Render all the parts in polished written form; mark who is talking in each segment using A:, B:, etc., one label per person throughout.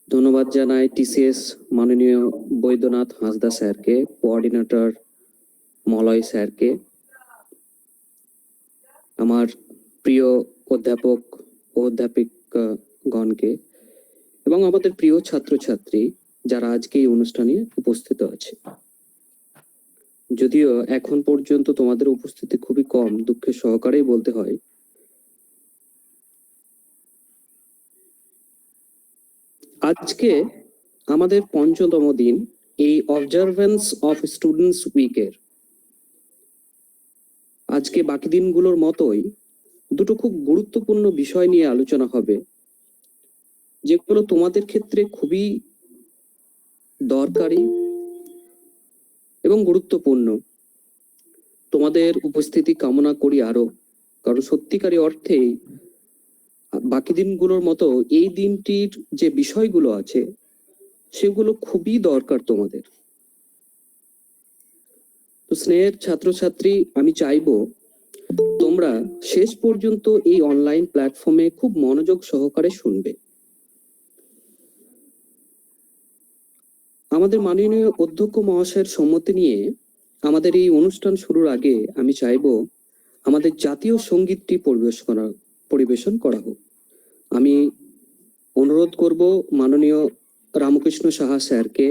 A: ধন্যবাদ জানাই টিসিএস মাননীয় বৈদ্যনাথ হাঁসদা স্যারকে, কোঅর্ডিনেটর মলয় স্যারকে, আমার প্রিয় অধ্যাপক ও অধ্যাপিকাগণকে এবং আমাদের প্রিয় ছাত্রছাত্রী যারা আজকে এই অনুষ্ঠানে উপস্থিত আছে। যদিও এখন পর্যন্ত তোমাদের উপস্থিতি খুবই কম, দুঃখের সহকারেই বলতে হয়। আজকে আমাদের ৫ম দিন এই অবজারভেন্স অফ স্টুডেন্টস উইকের। আজকে বাকি দিনগুলোর মতোই দুটো খুব গুরুত্বপূর্ণ বিষয় নিয়ে আলোচনা হবে, যেগুলো তোমাদের ক্ষেত্রে খুবই দরকারি এবং গুরুত্বপূর্ণ। তোমাদের উপস্থিতি কামনা করি আরো, কারণ সত্যিকারী অর্থেই বাকি দিনগুলোর মতো এই দিনটির যে বিষয়গুলো আছে সেগুলো খুবই দরকার তোমাদের। তো স্নেহের ছাত্রছাত্রী, আমি চাইবো তোমরা শেষ পর্যন্ত এই অনলাইন প্ল্যাটফর্মে খুব মনোযোগ সহকারে শুনবে। আমাদের মাননীয় অধ্যক্ষ মহাশয়ের সম্মতি নিয়ে আমাদের এই অনুষ্ঠান শুরুর আগে আমি চাইবো আমাদের জাতীয় সঙ্গীতটি পরিবেশন করা হোক। আমি অনুরোধ করব মাননীয় রামকৃষ্ণ সাহা স্যারকে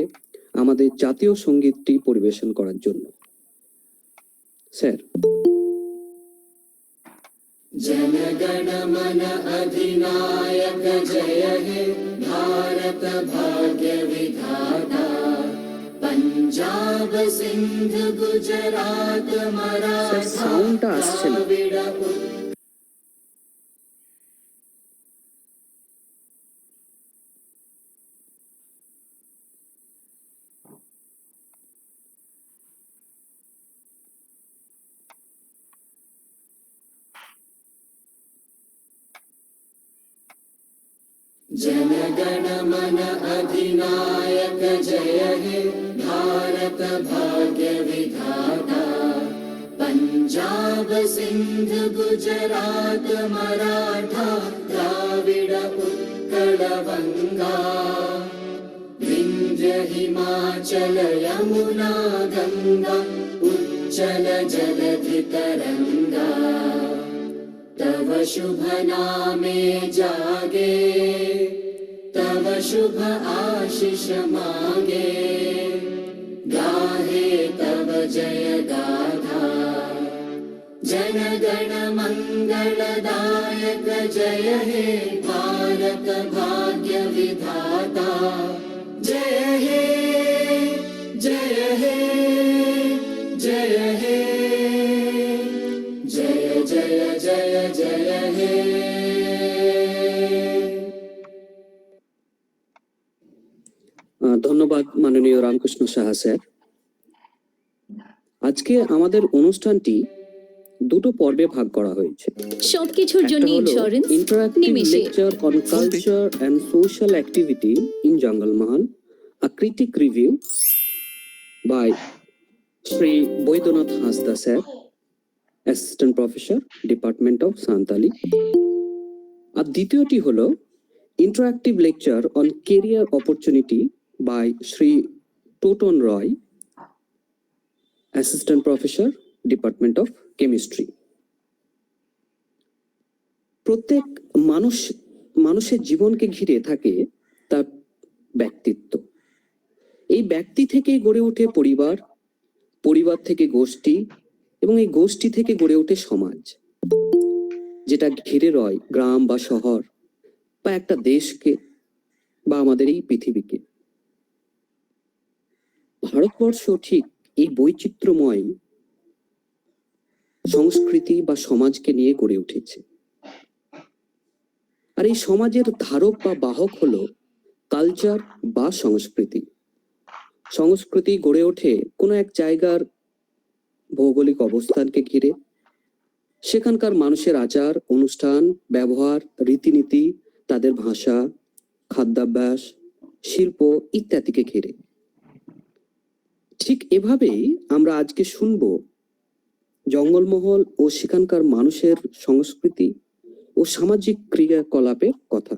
A: আমাদের জাতীয় সঙ্গীতটি পরিবেশন করার জন্য। স্যার।
B: जनगण मन अधिनायक जय हे भारत भाग्य विधाता पंजाब सिंध गुजरात मराठा द्राविड़ जनगण मन अधिनायक जय हे भारत भाग्य विधाता पंजाब सिंध गुजरात मराठा द्राविड़ उत्कल बंगा विंध्य हिमाचल यमुना गंगा उच्चल जलधि तरंगा तव शुभ नामे जागे तव शुभ आशीष मांगे गाहे तव जय गाथा जन गण मंगलदायक जय हे भारत भाग्य विधाता जय हे जय हे जय हे जय जय जय जय हे।
A: ধন্যবাদ মাননীয় রামকৃষ্ণ সাহা স্যার। আজকে আমাদের অনুষ্ঠানটি দুটো পর্বে ভাগ করা হয়েছে।
C: সবকিছুর জন্য ইন্স্যুরেন্স নিমেষে।
A: Lecture on culture and social activity in Jangalmahal, a critic review by Shri Baidyanath Hansda sir, assistant professor, department of Santali. আর দ্বিতীয়টি হলো interactive lecture on career opportunity by Shri Toton Roy, assistant professor, department of chemistry. প্রত্যেক মানুষের জীবনকে ঘিরে থাকে তার ব্যক্তিত্ব। এই ব্যক্তি থেকেই গড়ে ওঠে পরিবার, পরিবার থেকে গোষ্ঠী এবং এই গোষ্ঠী থেকে গড়ে ওঠে সমাজ, যেটা ঘিরে রয় গ্রাম বা শহর বা একটা দেশকে বা আমাদের এই পৃথিবীকে। ভারতবর্ষ ঠিক এই বৈচিত্র্যময় সংস্কৃতি বা সমাজকে নিয়ে গড়ে উঠেছে। আর এই সমাজের ধারক বা বাহক হলো কালচার বা সংস্কৃতি। সংস্কৃতি গড়ে ওঠে কোনো এক জায়গার ভৌগোলিক অবস্থানকে ঘিরে, সেখানকার মানুষের আচার অনুষ্ঠান, ব্যবহার, রীতিনীতি, তাদের ভাষা, খাদ্যাভ্যাস, শিল্প ইত্যাদিকে ঘিরে। ঠিক এভাবেই আমরা আজকে শুনবো জঙ্গলমহল ও সেখানকার মানুষের সংস্কৃতি ও সামাজিক ক্রিয়াকলাপের কথা।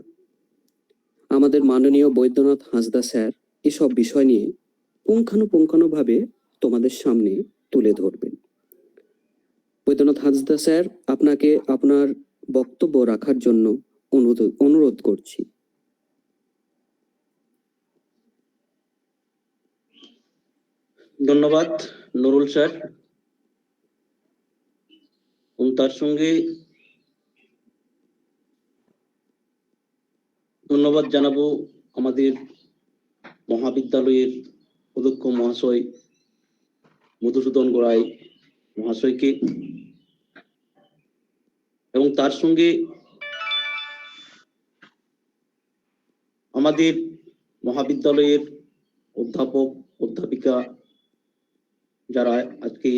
A: আমাদের মাননীয় বৈদ্যনাথ হাঁসদা স্যার এসব বিষয় নিয়ে পুঙ্খানুপুঙ্খানুভাবে তোমাদের সামনে তুলে ধরবেন। বৈদ্যনাথ হাঁসদা স্যার, আপনাকে আপনার বক্তব্য রাখার জন্য অনুরোধ করছি।
D: ধন্যবাদ নুরুল স্যার, এবং তার সঙ্গে ধন্যবাদ জানাবো আমাদের মহাবিদ্যালয়ের অধ্যক্ষ মহাশয় মধুসূদন গড়াই মহাশয়কে, এবং তার সঙ্গে আমাদের মহাবিদ্যালয়ের অধ্যাপক অধ্যাপিকা যারা আজকে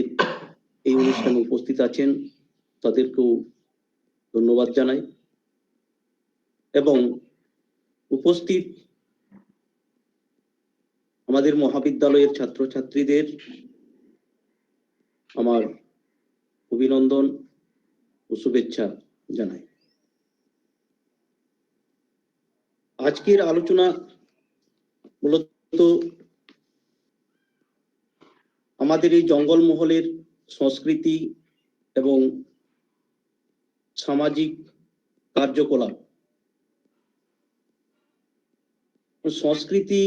D: এই অনুষ্ঠানে উপস্থিত আছেন তাদেরকেও ধন্যবাদ জানাই, এবং উপস্থিত আমাদের মহাবিদ্যালয়ের ছাত্রছাত্রীদের আমার অভিনন্দন ও শুভেচ্ছা জানাই। আজকের আলোচনা মূলত আমাদের এই জঙ্গলমহলের সংস্কৃতি এবং সামাজিক কার্যকলাপ। সংস্কৃতি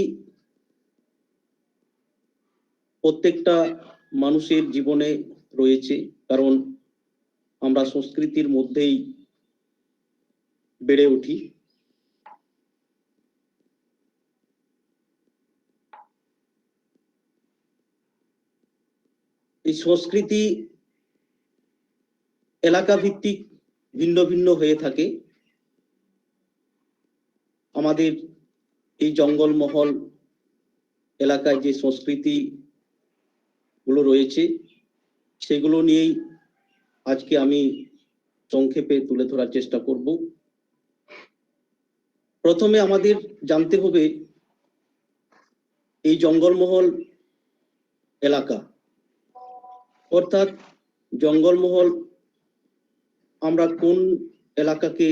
D: প্রত্যেকটা মানুষের জীবনে রয়েছে, কারণ আমরা সংস্কৃতির মধ্যেই বেড়ে উঠি। এই সংস্কৃতি এলাকা ভিত্তিক ভিন্ন ভিন্ন হয়ে থাকে। আমাদের এই জঙ্গলমহল এলাকায় যে সংস্কৃতি গুলো রয়েছে সেগুলো নিয়েই আজকে আমি সংক্ষেপে তুলে ধরার চেষ্টা করব। প্রথমে আমাদের জানতে হবে এই জঙ্গলমহল এলাকা, অর্থাৎ জঙ্গলমহল আমরা কোন এলাকাকে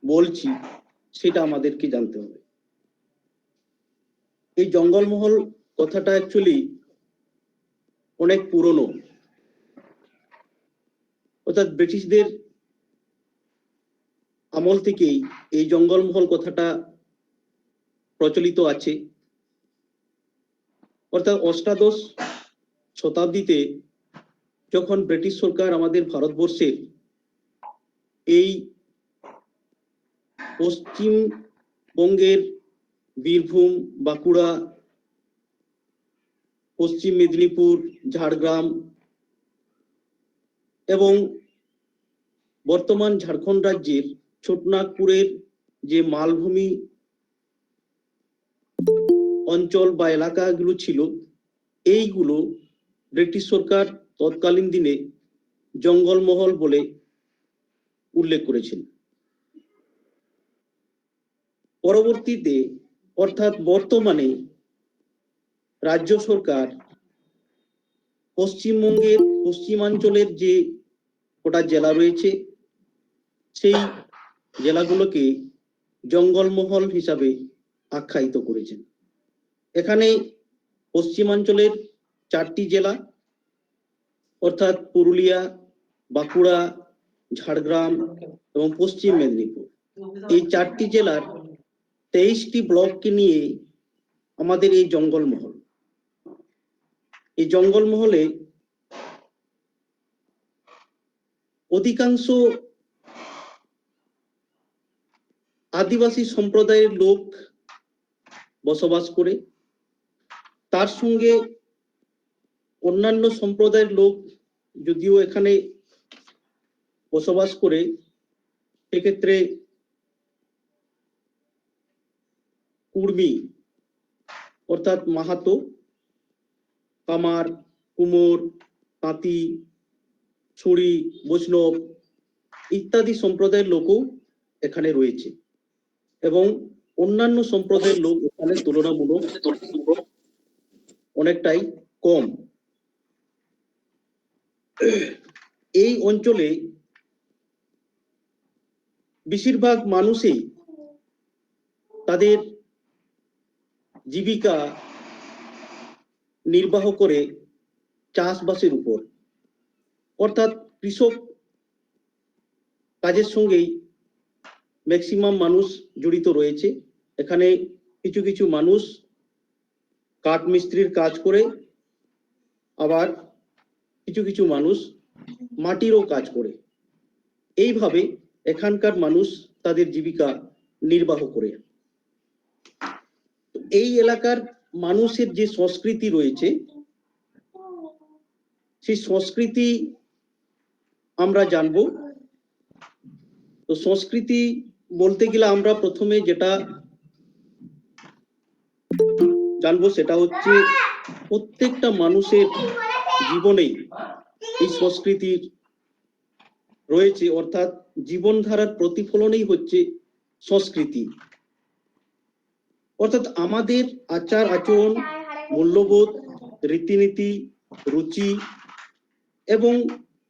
D: বলছি সেটা আমাদেরকে জানতে হবে। এই জঙ্গলমহল কথাটা অ্যাকচুয়ালি অনেক পুরনো, অর্থাৎ ব্রিটিশদের আমল থেকেই এই জঙ্গলমহল কথাটা প্রচলিত আছে। অর্থাৎ অষ্টাদশ শতাব্দীতে যখন ব্রিটিশ সরকার আমাদের ভারতবর্ষের এই পশ্চিমবঙ্গের বীরভূম, বাঁকুড়া, পশ্চিম মেদিনীপুর, ঝাড়গ্রাম এবং বর্তমান ঝাড়খণ্ড রাজ্যের ছোটনাগপুরের যে মালভূমি অঞ্চল বা এলাকাগুলো ছিল, এইগুলো ব্রিটিশ সরকার তৎকালীন দিনে জঙ্গলমহল বলে উল্লেখ করেছিল। পরবর্তীতে অর্থাৎ বর্তমানে রাজ্য সরকার পশ্চিমবঙ্গের পশ্চিমাঞ্চলের যে গোটা জেলা রয়েছে সেই জেলাগুলোকে জঙ্গলমহল হিসাবে আখ্যায়িত করেছেন। এখানে পশ্চিমাঞ্চলের 4টি জেলা অর্থাৎ পুরুলিয়া, বাঁকুড়া, ঝাড়গ্রাম এবং পশ্চিম মেদিনীপুর, এই 4টি জেলার 23টি ব্লককে নিয়ে আমাদের এই জঙ্গলমহল। এই জঙ্গলমহলে অধিকাংশ আদিবাসী সম্প্রদায়ের লোক বসবাস করে, তার সঙ্গে অন্যান্য সম্প্রদায়ের লোক যদিও এখানে বসবাস করে, সেক্ষেত্রে কুর্মী অর্থাৎ মাহাতো, কামার, কুমোর, তাঁতি, ছুরি, বৈষ্ণব ইত্যাদি সম্প্রদায়ের লোকও এখানে রয়েছে, এবং অন্যান্য সম্প্রদায়ের লোক এখানে তুলনামূলক অনেকটাই কম। এই অঞ্চলে বেশিরভাগ মানুষই তাদের জীবিকা নির্বাহ করে চাষবাসের উপর, অর্থাৎ কৃষক কাজের সঙ্গেই ম্যাক্সিমাম মানুষ জড়িত রয়েছে। এখানে কিছু কিছু মানুষ কাঠ মিস্ত্রির কাজ করে, আবার কিছু কিছু মানুষ মাটিরও কাজ করে। এইভাবে এখানকার মানুষ তাদের জীবিকা নির্বাহ করে। এই এলাকার মানুষের যে সংস্কৃতি রয়েছে, সেই সংস্কৃতি আমরা জানবো। তো সংস্কৃতি বলতে গেলে আমরা প্রথমে যেটা জানবো সেটা হচ্ছে প্রত্যেকটা মানুষের জীবনেই এই সংস্কৃতির রয়েছে, অর্থাৎ জীবনধারার প্রতিফলনই হচ্ছে সংস্কৃতি। অর্থাৎ আমাদের আচার আচরণ, মূল্যবোধ, রীতিনীতি, রুচি এবং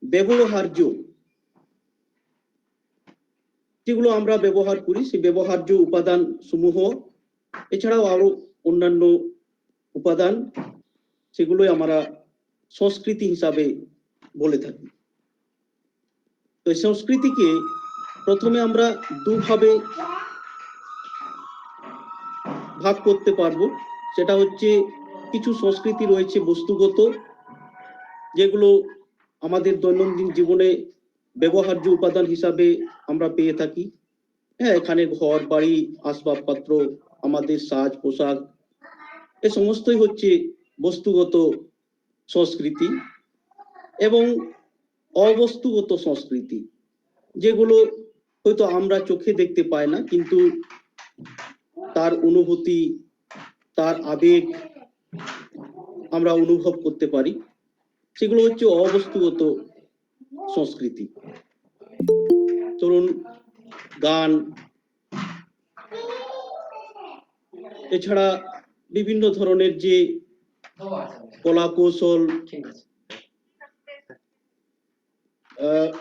D: ব্যবহার্য যেগুলো আমরা ব্যবহার করি, সেই ব্যবহার্য উপাদান সমূহ, এছাড়াও আরো অন্যান্য উপাদান, সেগুলোই আমরা সংস্কৃতি হিসাবে বলে থাকি। তো এই সংস্কৃতিকে প্রথমে আমরা দুভাবে ভাগ করতে পারবো। সেটা হচ্ছে কিছু সংস্কৃতি রয়েছে বস্তুগত, যেগুলো আমাদের দৈনন্দিন জীবনে ব্যবহার্য উপাদান হিসাবে আমরা পেয়ে থাকি। হ্যাঁ, এখানে ঘর বাড়ি, আসবাবপত্র, আমাদের সাজ পোশাক, এ সমস্তই হচ্ছে বস্তুগত সংস্কৃতি। এবং অবস্তুগত সংস্কৃতি, যেগুলো হয়তো আমরা চোখে দেখতে পাই না, কিন্তু তার অনুভূতি, তার আবেগ আমরা অনুভব করতে পারি, সেগুলো হচ্ছে অবস্তুগত সংস্কৃতি। ধরুন গান, এছাড়া বিভিন্ন ধরনের যে কলা কৌশল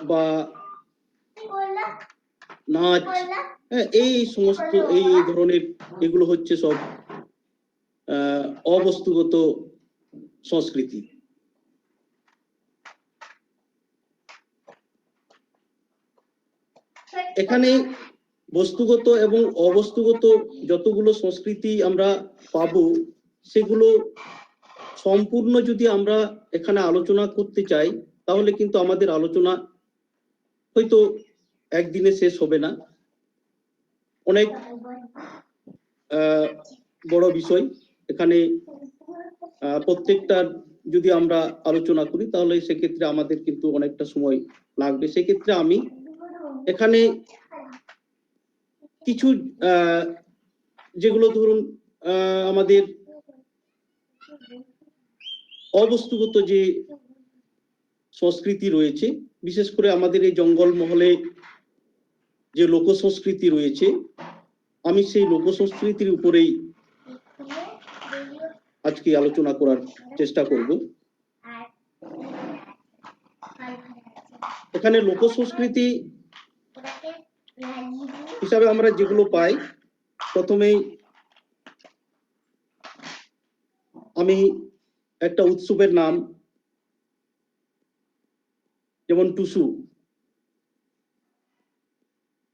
D: বা নাচ, এই সমস্ত এই ধরনের, এগুলো হচ্ছে সব অবস্তুগত সংস্কৃতি। এখানে বস্তুগত এবং অবস্তুগত যতগুলো সংস্কৃতি আমরা পাবো, সেগুলো সম্পূর্ণ যদি আমরা এখানে আলোচনা করতে চাই, তাহলে কিন্তু আমাদের আলোচনা হয়তো একদিনে শেষ হবে না। অনেক বড় বিষয় এখানে, প্রত্যেকটা যদি আমরা আলোচনা করি তাহলে সেক্ষেত্রে আমাদের কিন্তু অনেকটা সময় লাগবে। সেক্ষেত্রে আমি এখানে কিছু যেগুলো ধরুন আমাদের অবস্তুগত যে সংস্কৃতি রয়েছে, বিশেষ করে আমাদের এই জঙ্গল মহলে যে লোক সংস্কৃতি রয়েছে, আমি সেই লোক সংস্কৃতির উপরেই আজকে আলোচনা করার চেষ্টা করব। এখানে লোক সংস্কৃতি হিসাবে আমরা যেগুলো পাই, প্রথমেই আমি একটা উৎসবের নাম, যেমন টুসু।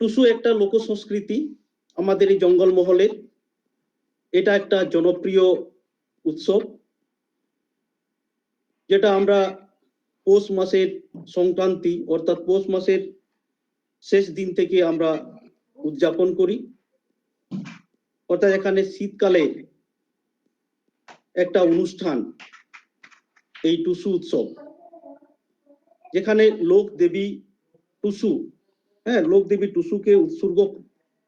D: টুসু একটা লোক সংস্কৃতি আমাদের এই জঙ্গল মহলের। এটা একটা জনপ্রিয় উৎসব, যেটা আমরা পৌষ মাসের সংক্রান্তি অর্থাৎ পৌষ মাসের শেষ দিন থেকে আমরা উদযাপন করি। অর্থাৎ এখানে শীতকালে একটা অনুষ্ঠান, এই টুসু উৎসব, যেখানে লোক দেবী টুসু, লোক দেবী টুসুকে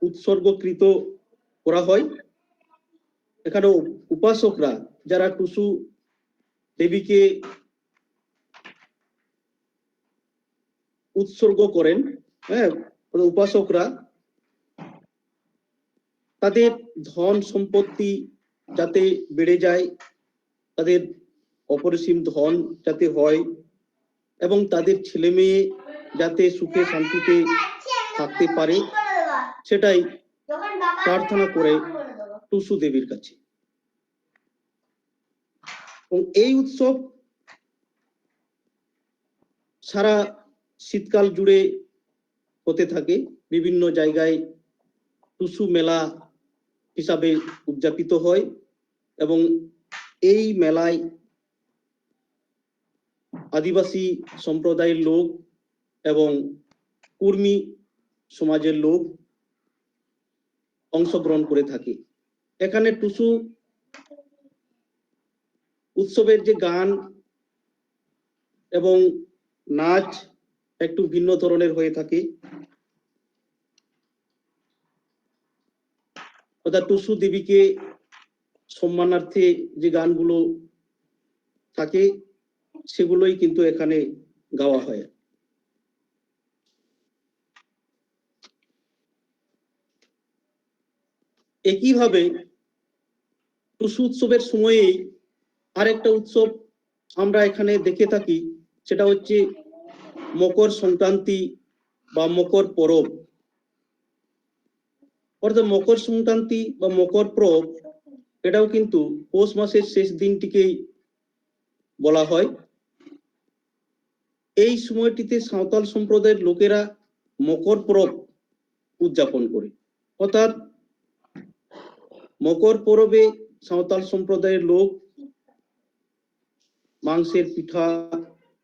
D: উৎসর্গকৃত করা হয়। এখানে উপাসকরা যারা টুসু দেবীকে উৎসর্গ করেন, উপাসকরা তাদের ধন সম্পত্তি যাতে বেড়ে যায়, তাদের অপরিসীম ধন যাতে হয়, এবং তাদের ছেলে মেয়ে যাতে সুখে শান্তিতে থাকতে পারে, সেটাই প্রার্থনা করে টুসু দেবীর কাছে। এবং এই উৎসব সারা শীতকাল জুড়ে হতে থাকে। বিভিন্ন জায়গায় টুসু মেলা হিসাবে উদযাপিত হয় এবং এই মেলায় আদিবাসী সম্প্রদায়ের লোক এবং কুর্মী সমাজের লোক অংশগ্রহণ করে থাকে। এখানে টুসু উৎসবের যে গান এবং নাচ একটু ভিন্ন ধরনের হয়ে থাকে। অর্থাৎ টুসু দেবীকে সম্মানার্থে যে গানগুলো থাকে সেগুলোই কিন্তু এখানে গাওয়া হয়। একইভাবে টুসু উৎসবের সময়েই আরেকটা উৎসব আমরা এখানে দেখে থাকি, সেটা হচ্ছে মকর সংক্রান্তি বা মকর পরব। অর্থাৎ মকর সংক্রান্তি বা মকর পরব এটাও কিন্তু পৌষ মাসের শেষ দিনটিকেই বলা হয়। এই সময়টিতে সাঁওতাল সম্প্রদায়ের লোকেরা মকর পরব উদযাপন করে। অর্থাৎ মকর পরবে সাঁওতাল সম্প্রদায়ের লোক মাংসের পিঠা,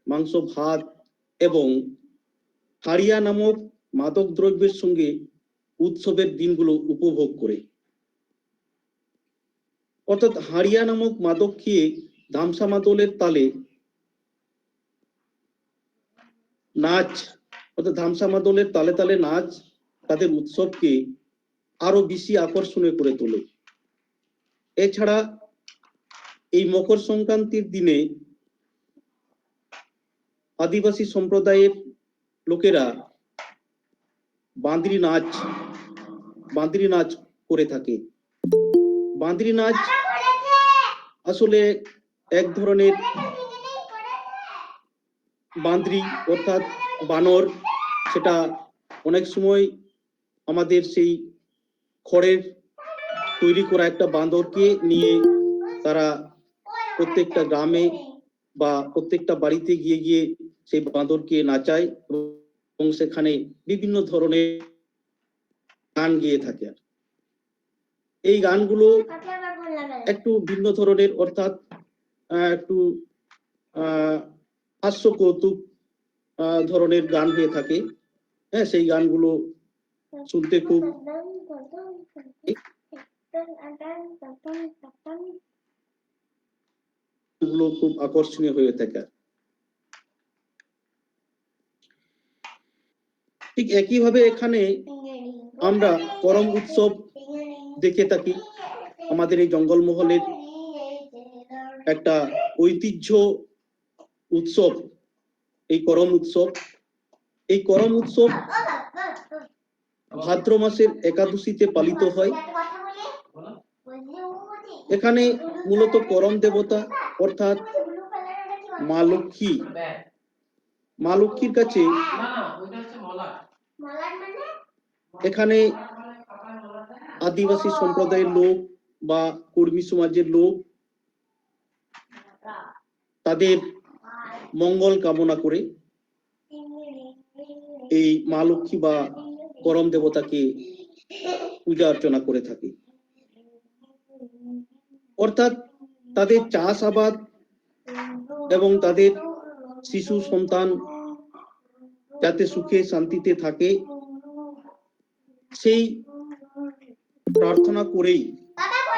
D: মাংস ভাত এবং হাড়িয়া নামক মাদক দ্রব্যের সঙ্গে উৎসবের দিনগুলো উপভোগ করে। অর্থাৎ হাড়িয়া নামক মাদক খেয়ে ধামসা মাদলের তালে নাচ, অর্থাৎ ধামসা মাদলের তালে তালে নাচ তাদের উৎসবকে আরো বেশি আকর্ষণীয় করে তোলে। এছাড়া এই মকর সংক্রান্তির দিনে আদিবাসী সম্প্রদায়ের লোকেরা বাঁদরি নাচ করে থাকে। বাঁদরি নাচ আসলে এক ধরনের বাঁদরি অর্থাৎ বানর, সেটা অনেক সময় আমাদের সেই খড়ের তৈরি করা একটা বাঁদরকে নিয়ে তারা প্রত্যেকটা গ্রামে বা প্রত্যেকটা বাড়িতে গিয়ে গিয়ে সেই বাঁদরকে নাচায় এবং সেখানে বিভিন্ন ধরনের গান গেয়ে থাকে। এই গানগুলো একটু ভিন্ন ধরনের, অর্থাৎ একটু হাস্য কৌতুক ধরনের গান হয়ে থাকে। হ্যাঁ, সেই গানগুলো শুনতে খুব খুব আকর্ষণীয় হয়ে থাকে। ঠিক একইভাবে এখানে আমরা করম উৎসব দেখে থাকি। আমাদের এই জঙ্গলমহলের একটা ঐতিহ্য উৎসব এই করম উৎসব। এই করম উৎসব ভাদ্র মাসের একাদশীতে পালিত হয়। এখানে মূলত করম দেবতা অর্থাৎ মা লক্ষ্মীর কাছে এখানে আদিবাসী সম্প্রদায়ের লোক বা কর্মী সমাজের লোক তাদের মঙ্গল কামনা করে এই মা লক্ষ্মী বা করম দেবতাকে পূজা অর্চনা করে থাকে। অর্থাৎ তাদের চাষাবাদ এবং তাদের শিশু সন্তান যাতে সুখে শান্তিতে থাকে সেই প্রার্থনা করেই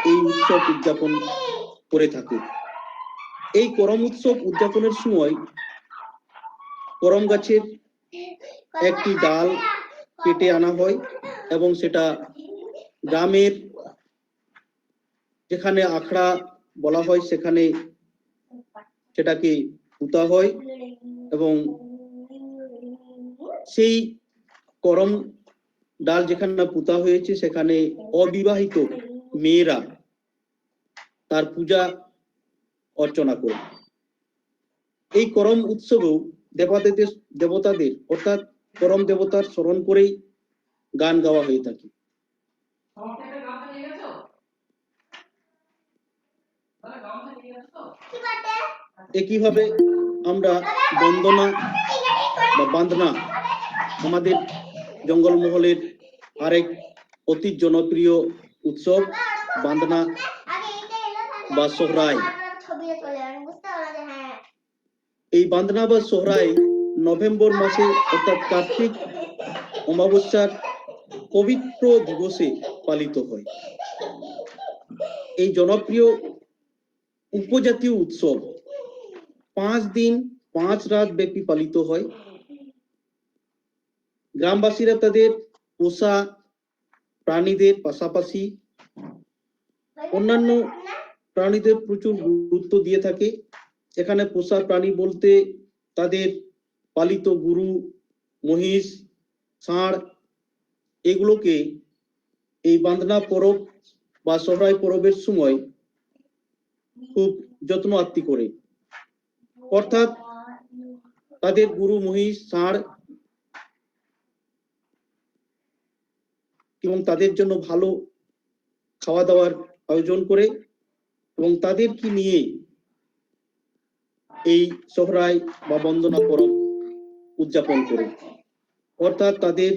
D: এই উৎসব উদযাপন করে থাকে। এই করম উৎসব উদযাপনের সময় করম গাছের একটি ডাল কেটে আনা হয় এবং সেটা গ্রামের যেখানে আখড়া বলা হয় সেখানে সেটাকে পুঁতা হয় এবং সেই করম ডাল যেখানে পুঁতা হয়েছে সেখানে অবিবাহিত মেয়েরা তার পূজা অর্চনা করে। এই করম উৎসবেও দেবতাদের অর্থাৎ করম দেবতার স্মরণ করেই গান গাওয়া হয়ে থাকে। একইভাবে আমরা বন্দনা বা বান্দনা আমাদের জঙ্গলমহলের আরেক অতি জনপ্রিয় উৎসব বান্দনা বা সোহরাই। এই বান্দনা বা সোহরাই নভেম্বর মাসে অর্থাৎ কার্তিক অমাবস্যার পবিত্র দিবসে পালিত হয়। এই জনপ্রিয় উপজাতীয় উৎসব 5 দিন 5 রাত ব্যাপী পালিত হয়। গ্রামবাসীরা তাদের পোষা প্রাণীদের পাশাপাশি অন্যান্য প্রাণীদের প্রচুর গুরুত্ব দিয়ে থাকে। এখানে পোষা প্রাণী বলতে তাদের পালিত গরু, মহিষ, ষাঁড় এগুলোকে এই বান্দনা পরব বা সোহরাই পরবের সময় খুব যত্ন আত্তি করে, অর্থাৎ তাদের গরু, মহিষ, ষাঁড় এবং তাদের জন্য ভালো খাওয়া দাওয়ার আয়োজন করে এবং তাদেরকে নিয়ে এই সোহরাই বা বন্দনা পরব উদযাপন করে। অর্থাৎ তাদের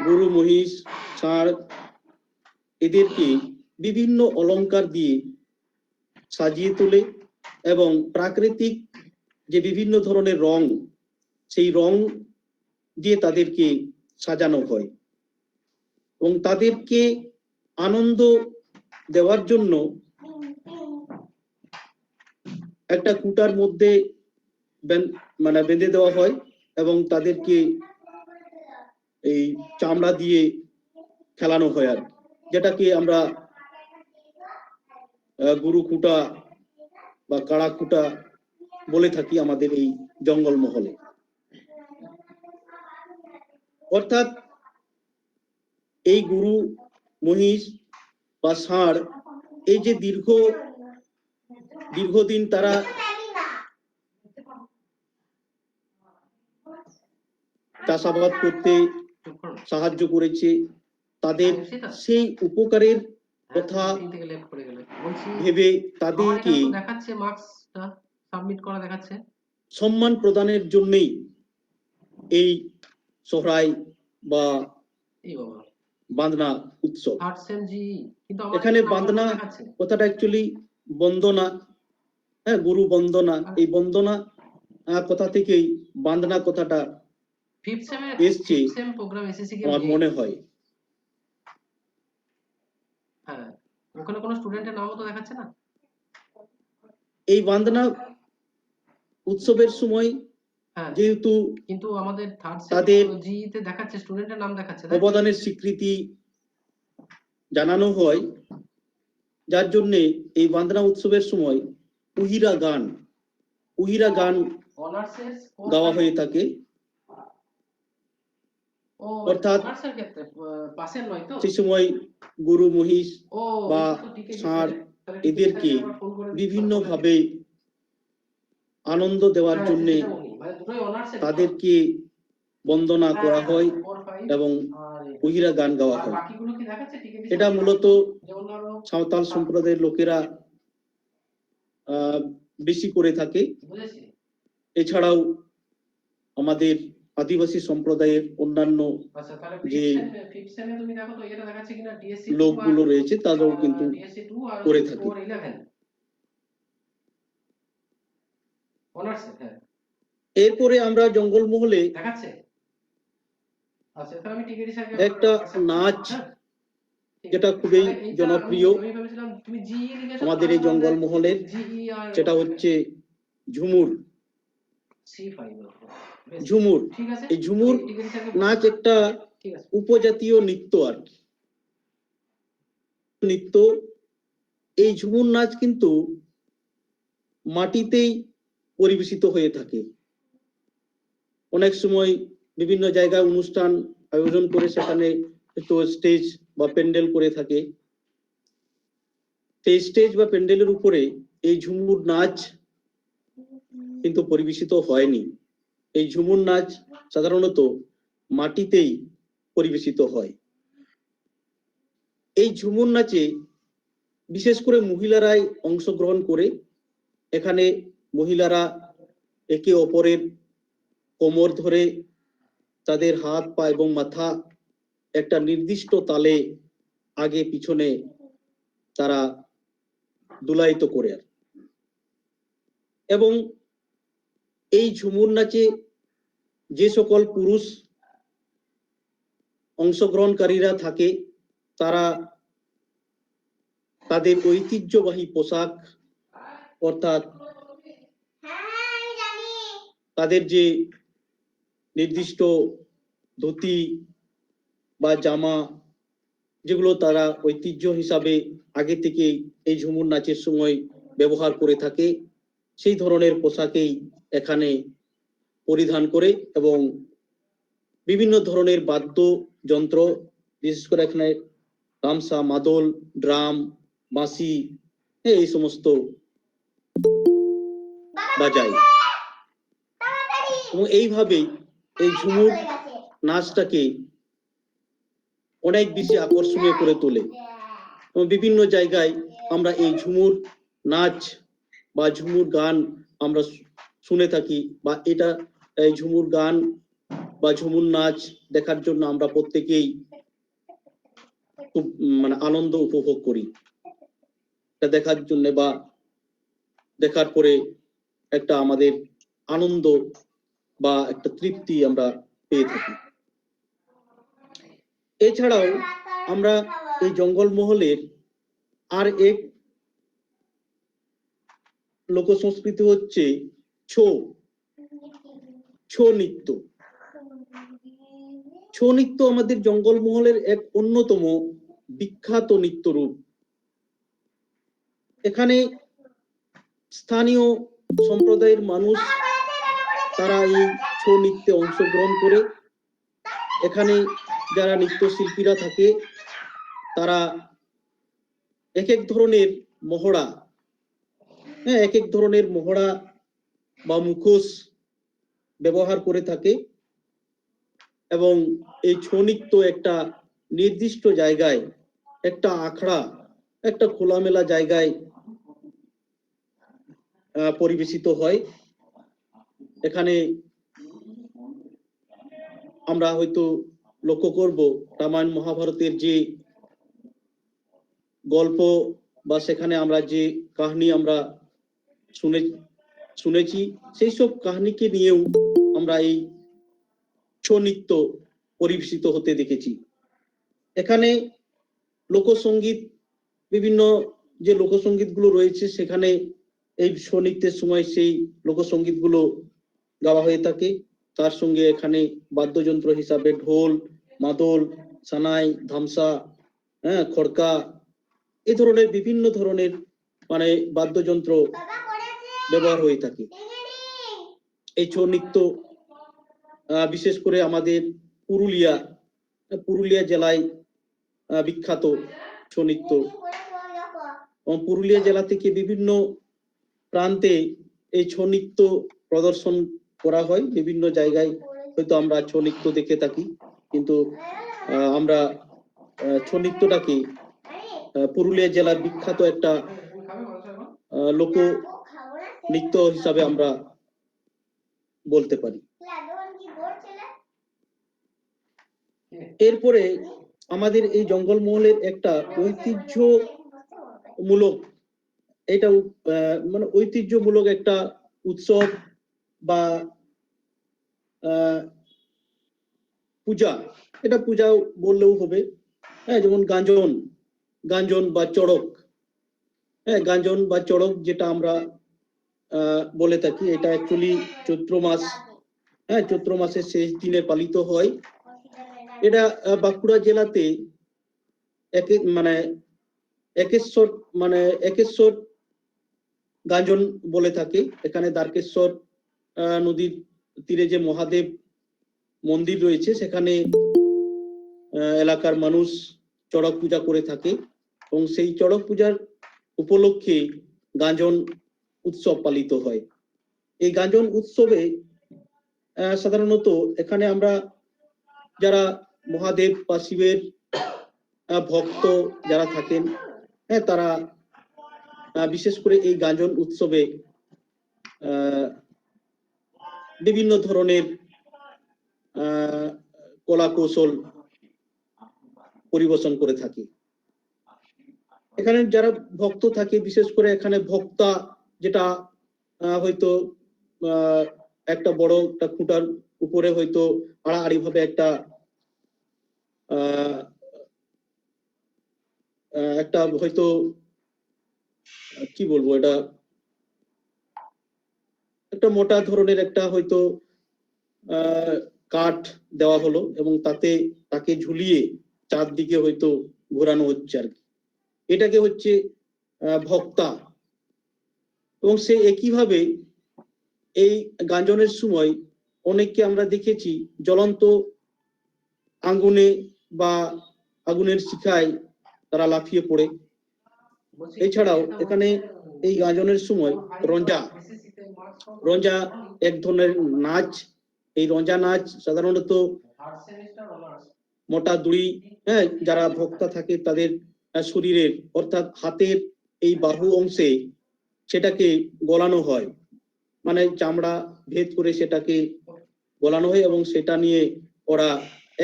D: গরু, মহিষ, ষাঁড় এদেরকে বিভিন্ন অলংকার দিয়ে সাজিয়ে তোলে এবং প্রাকৃতিক যে বিভিন্ন ধরনের রং, সেই রং দিয়ে তাদেরকে সাজানো হয় এবং তাদেরকে আনন্দ দেওয়ার জন্য একটা কুটার মধ্যে মানে বেঁধে দেওয়া হয় এবং তাদেরকে এই চামড়া দিয়ে খেলানো হয়, আর যেটাকে আমরা গুরু খুঁটা বা কাড়া খুঁটা বলে থাকি আমাদের এই জঙ্গলমহলে। অর্থাৎ এই গরু, মহিষ বা ষাঁড় এই যে দীর্ঘদিন তারা চাষাবাদ করতে সাহায্য করেছে, তাদের সেই উপকারের কথা ভেবে তাদেরকে সম্মান প্রদানের জন্যই এই সোহরাই বা বান্দনা উৎসব। এখানে বান্দনা কথাটা অ্যাকচুয়ালি বন্দনা, হ্যাঁ, গুরু বন্দনা, এই বন্দনা কথা থেকেই বান্দনা কথাটা এসছে আমার মনে হয়।
E: হ্যাঁ, ওখানে কোনো স্টুডেন্টের নামও তো দেখাচ্ছে না।
D: এই বান্দনা উৎসবের সময় যেহেতু
E: কিন্তু আমাদের
D: তাদের
E: জিতে দেখাচ্ছে স্টুডেন্টের নাম দেখাচ্ছে,
D: অবদানের স্বীকৃতি জানানো হয়, যার জন্য এই বান্দনা উৎসবের সময় উহিরা গান গাওয়া হয়ে থাকে। অর্থাৎ সেই সময় গরু, মহিষ বা ষাঁড় এদেরকে বিভিন্ন ভাবে আনন্দ দেওয়ার জন্য তাদেরকে বন্দনা করা হয় এবং উহিরা গান গাওয়া হয়। এটা মূলত সাঁওতাল সম্প্রদায়ের লোকেরা বেশি করে থাকে। এছাড়াও আমাদের আদিবাসী সম্প্রদায়ের অন্যান্য যে লোকগুলো রয়েছে তারাও কিন্তু করে থাকে। এরপরে আমরা জঙ্গলমহলে একটা নাচ যেটা খুবই জনপ্রিয় আমাদের এই জঙ্গলমহলের, যেটা হচ্ছে ঝুমুর। এই ঝুমুর নাচ একটা উপজাতীয় নৃত্য, আর নৃত্য। এই ঝুমুর নাচ কিন্তু মাটিতেই পরিবেশিত হয়ে থাকে। অনেক সময় বিভিন্ন জায়গায় অনুষ্ঠান আয়োজন করে সেখানে একটু স্টেজ বা প্যান্ডেল করে থাকে। সেই স্টেজ বা প্যান্ডেলের উপরে এই ঝুমুর নাচ কিন্তু পরিবেশিত হয়নি। এই ঝুমুর নাচ সাধারণত মাটিতেই পরিবেশিত হয়। এই ঝুমুর নাচে বিশেষ করে মহিলারাই অংশগ্রহণ করে। এখানে মহিলারা একে অপরের কোমর ধরে তাদের হাত পা এবং মাথা একটা নির্দিষ্ট তালে আগে পিছনে তারা দুলায়িত করে এবং এই ঝুমুর নাচে যে সকল পুরুষ অংশগ্রহণকারীরা থাকে তারা তাদের ঐতিহ্যবাহী পোশাক অর্থাৎ তাদের যে নির্দিষ্ট ধুতি বা জামা যেগুলো তারা ঐতিহ্য হিসাবে আগে থেকে এই ঝুমুর নাচের সময় ব্যবহার করে থাকে সেই ধরনের পোশাকেই এখানে পরিধান করে এবং বিভিন্ন ধরনের বাদ্যযন্ত্র বিশেষ করে এখানে গামছা মাদল ড্রাম বাঁশি এই সমস্ত বাজায় এবং এইভাবেই এই ঝুমুর নাচটাকে অনেক বেশি আকর্ষণীয় করে তোলে এবং বিভিন্ন জায়গায় আমরা এই ঝুমুর নাচ বা ঝুমুর গান আমরা শুনে থাকি বা এটা এই ঝুমুর গান বা ঝুমুর নাচ দেখার জন্য আমরা প্রত্যেকেই খুব আনন্দ উপভোগ করি এটা দেখার জন্য বা দেখার পরে একটা আমাদের আনন্দ বা একটা তৃপ্তি আমরা পেয়ে থাকি এছাড়াও আমরা এই জঙ্গলমহলের আর এক লোক সংস্কৃতি হচ্ছে ছৌ নৃত্য ছৌ নৃত্য আমাদের জঙ্গলমহলের এক অন্যতম বিখ্যাত নৃত্য রূপ এখানে স্থানীয় সম্প্রদায়ের মানুষ তারা এই ছৌ নৃত্যে অংশগ্রহণ করে এখানে যারা নৃত্যশিল্পীরা থাকে তারা এক এক ধরনের মহড়া এক এক ধরনের মহড়া বা মুখোশ ব্যবহার করে থাকে এবং এই ছৌ নৃত্য একটা নির্দিষ্ট জায়গায় একটা আখড়া একটা খোলামেলা জায়গায় পরিবেশিত হয় এখানে আমরা হয়তো লক্ষ্য করব রামায়ণ মহাভারতের যে গল্প বা সেখানে আমরা যে কাহিনী আমরা শুনেছি সেই সব কাহিনীকে নিয়েও আমরা এই ছৌ নৃত্য পরিবেশিত হতে দেখেছি এখানে লোকসঙ্গীত বিভিন্ন যে লোকসঙ্গীত গুলো রয়েছে সেখানে এই ছৌ নৃত্যের সময় সেই লোকসঙ্গীত গুলো গাওয়া হয়ে থাকে তার সঙ্গে এখানে বাদ্যযন্ত্র হিসাবে ঢোল মাদল সানাই ধামসা খড়কা এই ধরনের বিভিন্ন ধরনের বাদ্যযন্ত্র ব্যবহার হয়ে থাকে এই ছৌ নৃত্য বিশেষ করে আমাদের পুরুলিয়া জেলায় বিখ্যাত ছৌ নৃত্য এবং পুরুলিয়া জেলা থেকে বিভিন্ন প্রান্তে এই ছৌ নৃত্য প্রদর্শন করা হয় বিভিন্ন জায়গায় হয়তো আমরা ছৌ নৃত্য দেখে থাকি কিন্তু আমরা ছৌ নৃত্যটাকে পুরুলিয়া জেলার বিখ্যাত একটা লোক নৃত্য হিসাবে আমরা বলতে পারি এরপরে আমাদের এই জঙ্গলমহলের একটা ঐতিহ্যমূলক একটা উৎসব বা পূজা এটা পূজা বললেও হবে যেমন গাঞ্জন বা চড়ক গাঞ্জন বা চড়ক যেটা আমরা বলে থাকি এটা অ্যাকচুয়ালি চৈত্র মাসের শেষ দিনে পালিত হয় এটা বাঁকুড়া জেলাতে একেশ্বর গাজন বলে থাকে এখানে দ্বারকেশ্বর নদীর তীরে যে মহাদেব মন্দির রয়েছে সেখানে এলাকার মানুষ চড়ক পূজা করে থাকে এবং সেই চড়ক পূজার উপলক্ষে গাজন উৎসব পালিত হয় এই গাজন উৎসবে সাধারণত এখানে আমরা যারা মহাদেব বা শিবের ভক্ত যারা থাকেন তারা বিশেষ করে এই গাজন উৎসবে বিভিন্ন ধরনের কলা কৌশল পরিবেশন করে থাকে। এখানে যারা ভক্ত থাকে, বিশেষ করে এখানে ভক্তা, যেটা হয়তো একটা বড় একটা খুঁটার উপরে হয়তো আড়াআড়ি ভাবে একটা একটা হয়তো কি বলবো, এটা একটা মোটা ধরনের একটা হয়তো কাঠ দেওয়া হলো এবং তাকে ঝুলিয়ে চারদিকে হয়তো ঘোরানো হচ্ছে আর কি। এটাকে হচ্ছে ভক্তা। এবং সে একইভাবে এই গাঁজনের সময় অনেককে আমরা দেখেছি জ্বলন্ত আগুনে বা আগুনের শিখায় তারা লাফিয়ে পড়ে। এছাড়াও এখানে এই গাঁজনের সময় রঞ্জা এক ধরনের নাচ। এই রঞ্জা নাচ সাধারণত মোটা দড়ি, যারা ভক্তা থাকে তাদের শরীরের অর্থাৎ হাতের এই বাহু অংশে সেটাকে গলানো হয়, মানে চামড়া ভেদ করে সেটাকে গলানো হয় এবং সেটা নিয়ে ওরা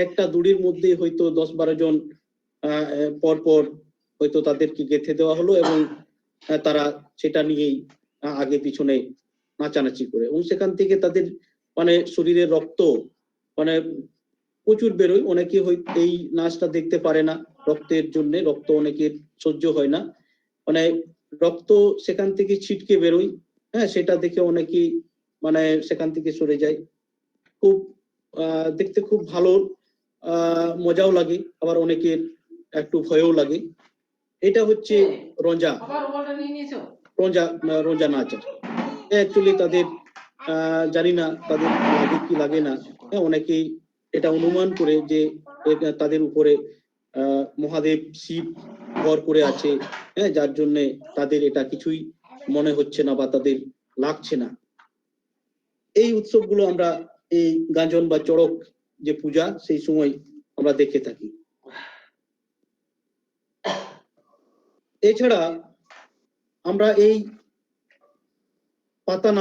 D: একটা দড়ির মধ্যে হয়তো 10-12 জন পরপর হয়তো তাদেরকে গেঁথে দেওয়া হলো এবং তারা সেটা নিয়েই আগে পিছনে নাচানাচি করে এবং সেখান থেকে তাদের মানে শরীরের রক্ত মানে প্রচুর বেরোয়। অনেকে এই নাচটা দেখতে পারে না, রক্তের জন্য রক্ত অনেকের সহ্য হয় না, মানে রক্ত সেখান থেকে ছিটকে বেরোয়, সেটা দেখে অনেকেই মানে সেখান থেকে সরে যায়। খুব দেখতে খুব ভালো, মজাও লাগে, আবার অনেকের একটু ভয়ও লাগে। এটা হচ্ছে রঞ্জা রঞ্জা নাচ। অ্যাকচুয়ালি তাদের জানি না তাদের লাগে কি লাগে না, অনেকেই এটা অনুমান করে যে তাদের উপরে মহাদেব শিব ভর করে আছে, যার জন্য তাদের এটা কিছুই মনে হচ্ছে না বা তাদের লাগছে না। এই উৎসবগুলো আমরা এই গাজন বা চড়ক যে পূজা সেই সময় আমরা দেখে থাকি। এছাড়া আমরা এই পাতা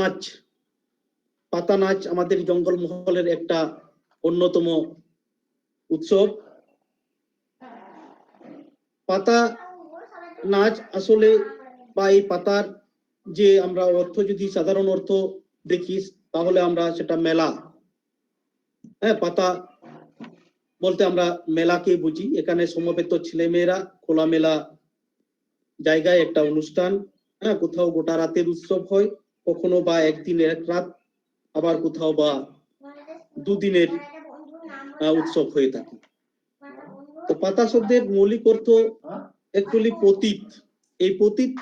D: নাচ আমাদের জঙ্গলমহলের একটা অন্যতম উৎসব। পাতা নাচ আসলে বা এই পাতার যে আমরা অর্থ যদি সাধারণ অর্থ দেখি তাহলে আমরা সেটা মেলা, পাতা বলতে আমরা মেলাকে বুঝি। এখানে সমবেত ছেলেমেয়েরা খোলামেলা জায়গায় একটা অনুষ্ঠান, কোথাও গোটা রাতের উৎসব হয়, কখনো বা একদিনের এক রাত, আবার কোথাও বা দুদিনের উৎসব হয়ে থাকে। তো পাতা শব্দের মৌলিক অর্থ অ্যাকচুয়ালি পতিত। এই পতিত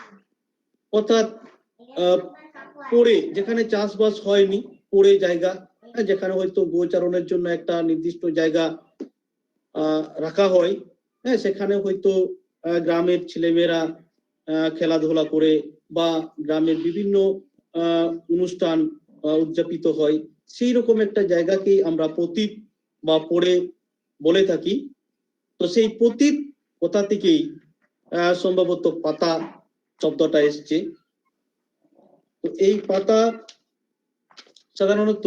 D: অর্থাৎ পড়ে, যেখানে চাষবাস হয়নি, পড়ে জায়গা, যেখানে হয়তো গোচারণের জন্য একটা নির্দিষ্ট জায়গা রাখা হয়, সেখানে হয়তো গ্রামের ছেলেমেয়েরা খেলাধুলা করে বা গ্রামের বিভিন্ন অনুষ্ঠান উদযাপিত হয়, সেই রকম একটা জায়গাকেই আমরা পতিত বা পড়ে বলে থাকি। তো সেই পতিত কোথা থেকেই সম্ভবত পাতা শব্দটা এসছে। তো এই পাতা সাধারণত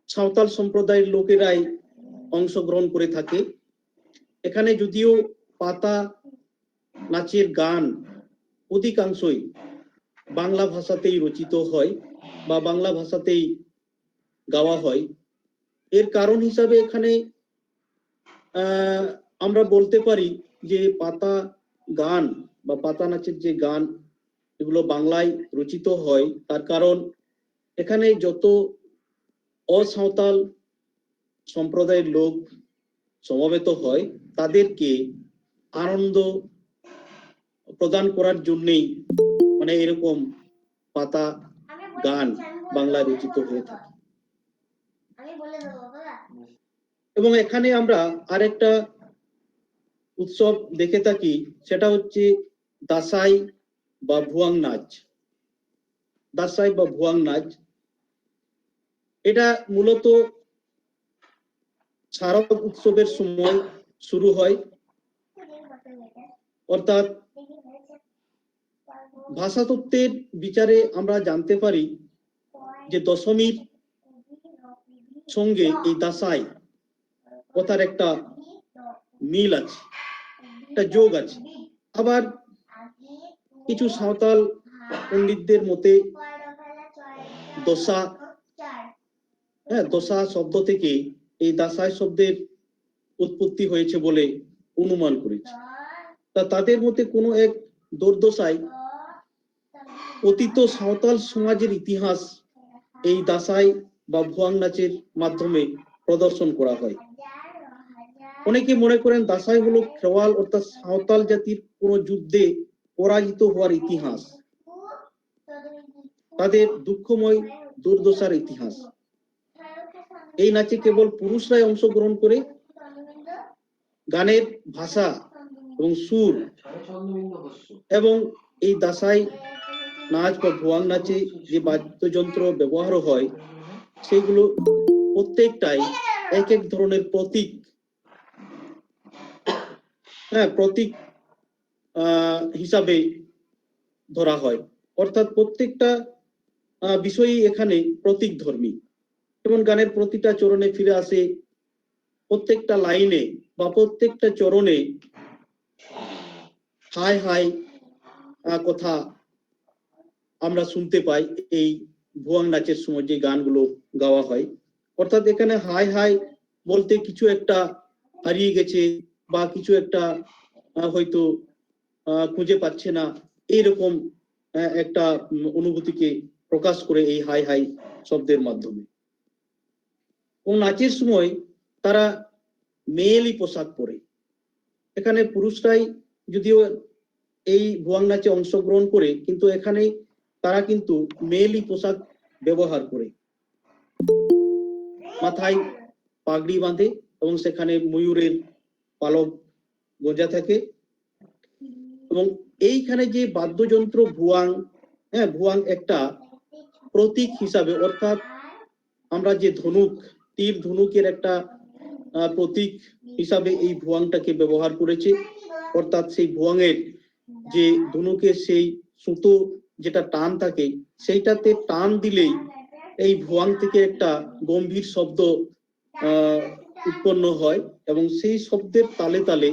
D: সাঁওতাল সম্প্রদায়ের লোকেরাই অংশগ্রহণ করে থাকে। এখানে যদিও পাতা নাচের গান অধিকাংশই বাংলা ভাষাতেই রচিত হয় বা বাংলা ভাষাতেই গাওয়া হয়। এর কারণ হিসাবে এখানে আমরা বলতে পারি যে পাতা গান বা পাতা নাচের যে গান এগুলো বাংলায় রচিত হয়, তার কারণ এখানে যত অসাঁওতাল সম্প্রদায়ের লোক সমবেত হয় তাদেরকে আনন্দ প্রদান করার জন্যই মানে এরকম পাতা গান বাংলায় রচিত হয়ে থাকে। এবং এখানে আমরা আরেকটা উৎসব দেখে থাকি, সেটা হচ্ছে দাসাই বা ভুয়াং নাচ। দাসাই বা ভুয়াং নাচ এটা মূলত শারদ উৎসবের সময় শুরু হয়, অর্থাৎ ভাষাতত্ত্বের বিচারে আমরা জানতে পারি যে দশমীর সঙ্গে এই দাসাই কথার একটা মিল আছে, একটা যোগ আছে। আবার কিছু সাঁওতাল পণ্ডিতদের মতে দশা, দশা শব্দ থেকে এই দাসাই শব্দের উৎপত্তি হয়েছে বলে অনুমান করেছে। তা তাদের মতে কোনো এক দুর্দশায় অতীত সাঁওতাল সমাজের ইতিহাস এই দাসাই বা ভুয়াং নাচের মাধ্যমে প্রদর্শন করা হয়। অনেকে মনে করেন দাসাই হলো খেরওয়াল অর্থাৎ সাঁওতাল জাতির কোন যুদ্ধে পরাজিত হওয়ার ইতিহাস, তাদের দুঃখময় দুর্দশার ইতিহাস। এই নাচে কেবল পুরুষরাই অংশগ্রহণ করে, গানের ভাষা এবং সুর এবং এই দাসাই নাচ বা ভুয়াং নাচে যে বাদ্যযন্ত্র ব্যবহার হয় সেগুলো প্রত্যেকটাই এক এক ধরনের প্রতীক, প্রতীক হিসাবে ধরা হয়। অর্থাৎ প্রত্যেকটা বিষয়ই এখানে প্রতীক ধর্মী। যেমন গানের প্রতিটা চরণে ফিরে আসে, প্রত্যেকটা লাইনে বা প্রত্যেকটা চরণে হাই হাই কথা আমরা শুনতে পাই এই ভুয়াং নাচের সময় যে গানগুলো গাওয়া হয়। অর্থাৎ এখানে হাই হাই বলতে কিছু একটা হারিয়ে গেছে বা কিছু একটা হয়তো খুঁজে পাচ্ছে না, এইরকম একটা অনুভূতিকে প্রকাশ করে এই হাই হাই শব্দের মাধ্যমে। ও নাচের সময় তারা মেয়েলি পোশাক পরে, এখানে পুরুষরাই যদিও এই ভুয়াং নাচে অংশগ্রহণ করে কিন্তু এখানে তারা কিন্তু মেয়েলি পোশাক ব্যবহার করে, মাথায় পাগড়ি বাঁধে এবং সেখানে ময়ূরের পালক গোঁজা থাকে। এবং এইখানে যে বাদ্যযন্ত্র ভুয়াং, ভুয়াং একটা প্রতীক হিসাবে, অর্থাৎ আমরা যে ধনুক, তীর ধনুকের একটা প্রতীক হিসাবে এই ভুয়াংটাকে ব্যবহার করেছে। অর্থাৎ সেই ভুয়াংয়ের যে ধনুকের সেই সুতো যেটা টান থাকে, সেইটাতে টান দিলেই এই ভুয়াং থেকে একটা গম্ভীর শব্দ উৎপন্ন হয় এবং সেই শব্দের তালে তালে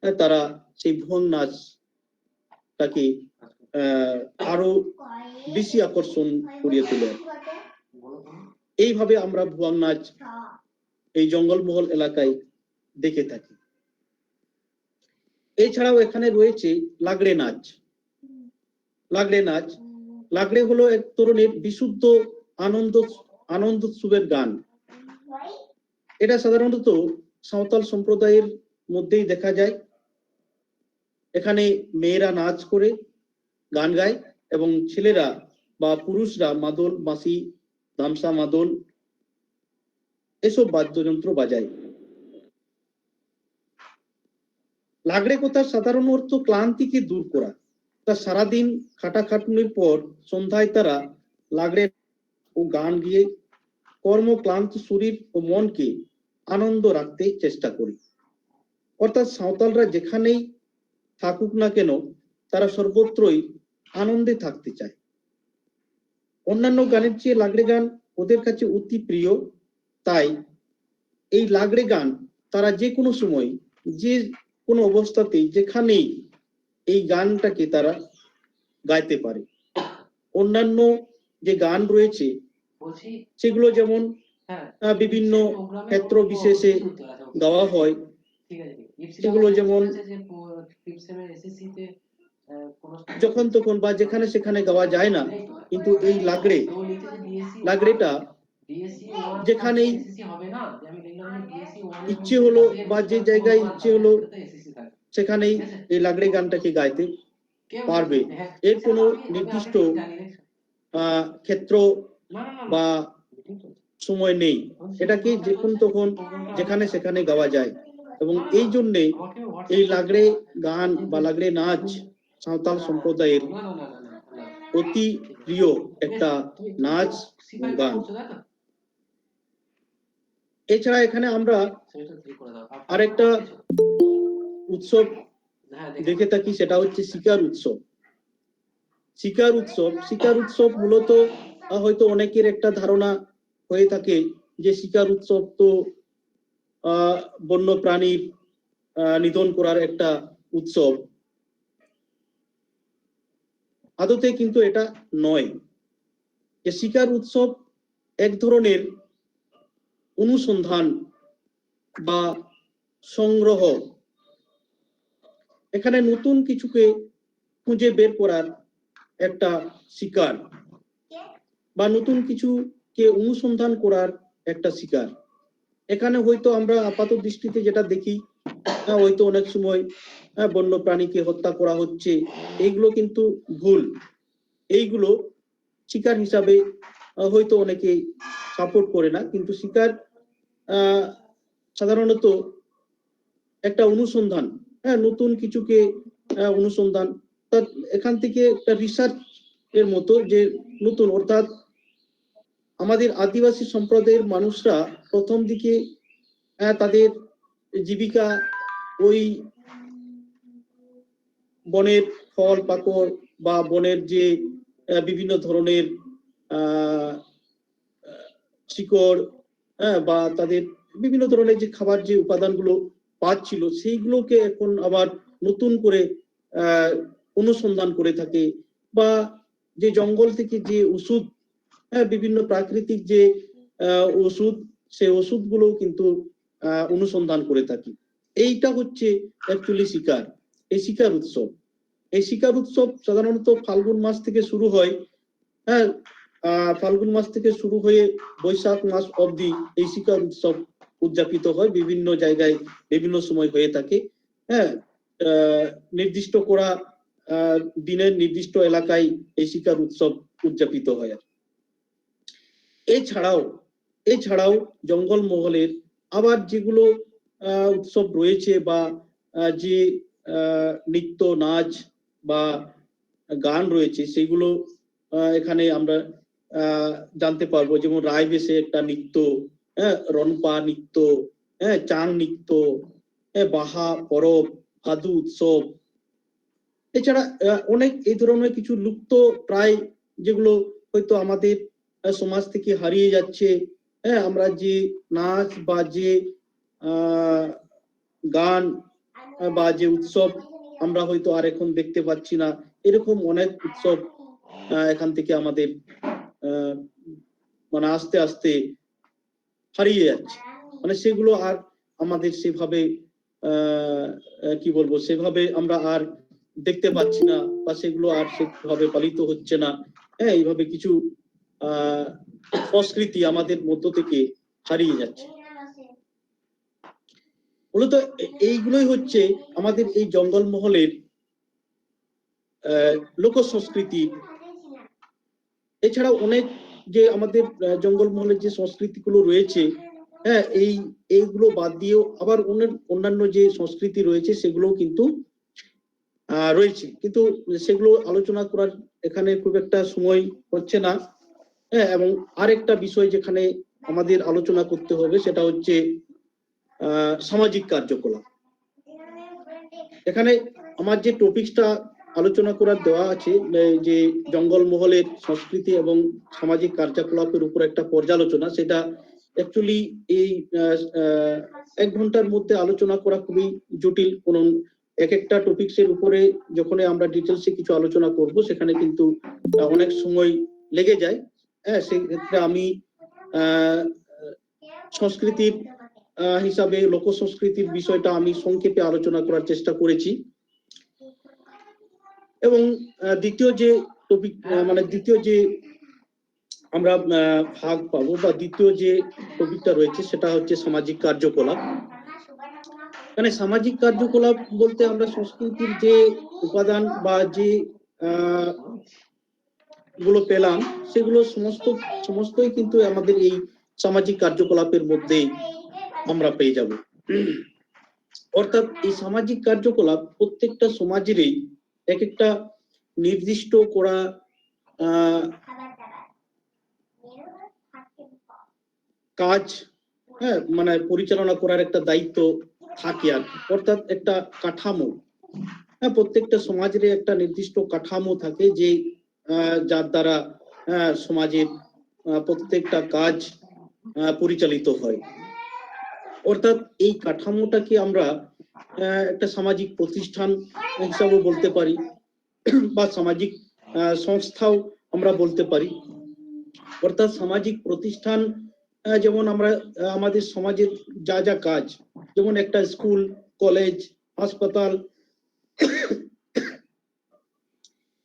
D: তারা সেই ভুয়াং নাচটাকে আরো বেশি আকর্ষণ করিয়ে তোলে। এইভাবে আমরা ভুয়াং নাচ এই জঙ্গলমহল এলাকায় দেখে থাকি। এছাড়াও এখানে রয়েছে লাগড়ে নাচ। লাগড়ে নাচ, লাগড়ে হলো এক ধরনের বিশুদ্ধ আনন্দোৎসবের গান। এটা সাধারণত সাঁওতাল সম্প্রদায়ের মধ্যেই দেখা যায়। এখানে মেয়েরা নাচ করে গান গায় এবং ছেলেরা বা পুরুষরা মাদল, বাঁশি, ধামসা, মাদল এসব বাদ্যযন্ত্র বাজায়। লাগড়ে কথার সাধারণ অর্থ ক্লান্তিকে দূর করা। তা সারাদিন খাটাখাটুনির পর সন্ধ্যায় তারা লাগড়ে ও গান গিয়ে কর্মক্লান্ত শরীর ও মনকে আনন্দ রাখতে চেষ্টা করে। অর্থাৎ সাঁওতালরা যেখানেই থাকুক না কেন তারা সর্বত্রই আনন্দে থাকতে চায়। অন্যান্য গানের চেয়ে লাগড়ে গান ওদের কাছে অতি প্রিয়। তাই এই লাগড়ে গান তারা যে কোনো সময়, যে কোনো অবস্থাতেই, যেখানেই এই গানটাকে তারা গাইতে পারে। অন্যান্য যে গান রয়েছে সেগুলো যেমন বিভিন্ন ক্ষেত্র বিশেষে গাওয়া হয়, সেগুলো যেমন যখন তখন বা যেখানে সেখানে গাওয়া যায় না। কিন্তু এই লাগড়েটা যেখানেই ইচ্ছে হলো বা যে জায়গায় ইচ্ছে হলো সেখানেই এই লাগড়ে গানটাকে গাইতে পারবে। এর কোনো নির্দিষ্ট ক্ষেত্র বা সময় নেই, এটাকে যখন তখন যেখানে সেখানে গাওয়া যায়। এবং এই জন্যে এই লাগড়ে গান বা লাগড়ে নাচ সাঁওতাল সম্প্রদায়ের অতি প্রিয় একটা নাচ গান। এছাড়া এখানে আমরা আরেকটা উৎসব দেখে থাকি, সেটা হচ্ছে শিকার উৎসব। শিকার উৎসব মূলত হয়তো অনেকের একটা ধারণা হয়ে থাকে যে শিকার উৎসব তো বন্য প্রাণীর নিধন করার একটা উৎসব। আদতে কিন্তু এটা নয়। যে শিকার উৎসব এক ধরনের অনুসন্ধান বা সংগ্রহ, এখানে নতুন কিছুকে খুঁজে বের করার একটা শিকার বা নতুন কিছুকে অনুসন্ধান করার একটা শিকার। এখানে হয়তো আমরা আপাত দৃষ্টিতে যেটা দেখি, হয়তো অনেক সময় বন্য প্রাণীকে হত্যা করা হচ্ছে, এইগুলো কিন্তু ভুল। এইগুলো শিকার হিসাবে হয়তো অনেকে সাপোর্ট করে না, কিন্তু শিকার সাধারণত একটা অনুসন্ধান, নতুন কিছুকে অনুসন্ধান, এখান থেকে একটা রিসার্চ এর মতো, যে নতুন, অর্থাৎ আমাদের আদিবাসী সম্প্রদায়ের মানুষরা প্রথম দিকে তাদের জীবিকা ওই বনের ফল পাকড় বা বনের যে বিভিন্ন ধরনের শিকড় বা তাদের বিভিন্ন ধরনের যে খাবার যে উপাদানগুলো পাচ্ছিল, সেইগুলোকে এখন আবার নতুন করে অনুসন্ধান করে থাকে, বা যে জঙ্গল থেকে যে ওষুধ, বিভিন্ন প্রাকৃতিক যে ওষুধ, সেই ওষুধগুলো কিন্তু অনুসন্ধান করে থাকি। এইটা হচ্ছে অ্যাকচুয়ালি শিকার, এই শিকার উৎসব। এই শিকার উৎসব সাধারণত ফাল্গুন মাস থেকে শুরু হয়। ফাল্গুন মাস থেকে শুরু হয়ে বৈশাখ মাস অবধি এই শিকার উৎসব উদযাপিত হয়, বিভিন্ন জায়গায় বিভিন্ন সময় হয়ে থাকে। নির্দিষ্ট করা দিনের নির্দিষ্ট এলাকায় এই শিকার উৎসব উদযাপিত হয়। এছাড়াও জঙ্গলমহলের আবার যেগুলো উৎসব রয়েছে বা যে নৃত্য নাচ বা গান রয়েছে, সেগুলো এখানে আমরা জানতে পারবো। যেমন রায়বেশে একটা নৃত্য, রনপা নৃত্য, চাং নৃত্য, বাহা পরব, ভাদু উৎসব। এছাড়া অনেক এই ধরনের কিছু লুপ্ত প্রায়, যেগুলো হয়তো আমাদের সমাজ থেকে হারিয়ে যাচ্ছে। আমরা যে নাচ বা যে গান বা যে উৎসব আমরা হয়তো আর এখন দেখতে পাচ্ছি না, এরকম অনেক উৎসব এখান থেকে আমাদের মানে আস্তে আস্তে হারিয়ে যাচ্ছে। মানে সেগুলো আর আমাদের সেভাবে কি বলবো, সেভাবে আমরা আর দেখতে পাচ্ছি না, বা সেগুলো আর সেভাবে পালিত হচ্ছে না। এইভাবে কিছু সংস্কৃতি আমাদের মধ্য থেকে হারিয়ে যাচ্ছে। মূলত এইগুলোই হচ্ছে আমাদের এই জঙ্গলমহলের লোক সংস্কৃতি। এছাড়াও অনেক যে আমাদের জঙ্গলমহলের যে সংস্কৃতিগুলো রয়েছে, এইগুলো বাদ দিয়েও আবার অন্যান্য যে সংস্কৃতি রয়েছে, সেগুলো কিন্তু রয়েছে, কিন্তু সেগুলো আলোচনা করার এখানে খুব একটা সময় হচ্ছে না। এবং আরেকটা বিষয় যেখানে আমাদের আলোচনা করতে হবে, সেটা হচ্ছে সামাজিক কার্যকলাপ। এখানে আমার যে টপিকসটা আলোচনা করার দেওয়া আছে, যে জঙ্গলমহলের সংস্কৃতি এবং সামাজিক কার্যকলাপের উপর একটা পর্যালোচনা, সেটা অ্যাকচুয়ালি এই 1 ঘন্টার মধ্যে আলোচনা করা খুবই জটিল। কোন এক একটা টপিকসের উপরে যখন আমরা ডিটেলসে কিছু আলোচনা করব, সেখানে কিন্তু অনেক সময় লেগে যায়। সেই ক্ষেত্রে আমি সংস্কৃতির হিসাবে লোক সংস্কৃতির বিষয়টা আমি সংক্ষেপে আলোচনা করার চেষ্টা করেছি। এবং দ্বিতীয় যে টপিক, মানে দ্বিতীয় যে আমরা ভাগ পাবো বা দ্বিতীয় যে টপিকটা রয়েছে, সেটা হচ্ছে সামাজিক কার্যকলাপ। মানে সামাজিক কার্যকলাপ বলতে আমরা সংস্কৃতির যে উপাদান বা যে গুলো পেলাম, সেগুলো সমস্তই কিন্তু আমাদের এই সামাজিক কার্যকলাপের মধ্যেই আমরা পেয়ে যাব। অর্থাৎ এই সামাজিক কার্যকলাপ প্রত্যেকটা সমাজেরই এক একটা নির্দিষ্ট করা কাজ, মানে পরিচালনা করার একটা দায়িত্ব থাকে আর, অর্থাৎ একটা কাঠামো। প্রত্যেকটা সমাজের একটা নির্দিষ্ট কাঠামো থাকে, যে যার দ্বারা সমাজের প্রত্যেকটা কাজ পরিচালিত হয়। অর্থাৎ এই কাঠামোটাকে আমরা একটা সামাজিক প্রতিষ্ঠান হিসাবে বলতে পারি বা সামাজিক সংস্থাও আমরা বলতে পারি। অর্থাৎ সামাজিক প্রতিষ্ঠান যেমন আমরা আমাদের সমাজের যা যা কাজ, যেমন একটা স্কুল, কলেজ, হাসপাতাল,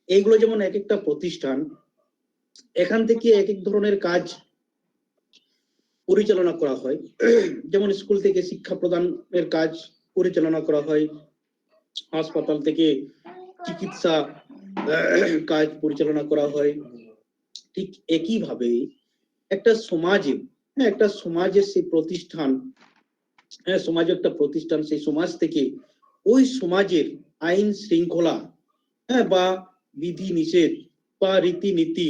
D: এইগুলো যেমন এক একটা প্রতিষ্ঠান, এখান থেকে এক এক ধরনের কাজ পরিচালনা করা হয়। যেমন স্কুল থেকে শিক্ষা প্রদানের কাজ পরিচালনা করা হয়, হাসপাতাল থেকে চিকিৎসা কাজ পরিচালনা করা হয়। ঠিক একইভাবে একটা সমাজের সেই প্রতিষ্ঠান, সমাজ একটা প্রতিষ্ঠান, সেই সমাজ থেকে ওই সমাজের আইন শৃঙ্খলা বা বিধি নিষেধ বা রীতিনীতি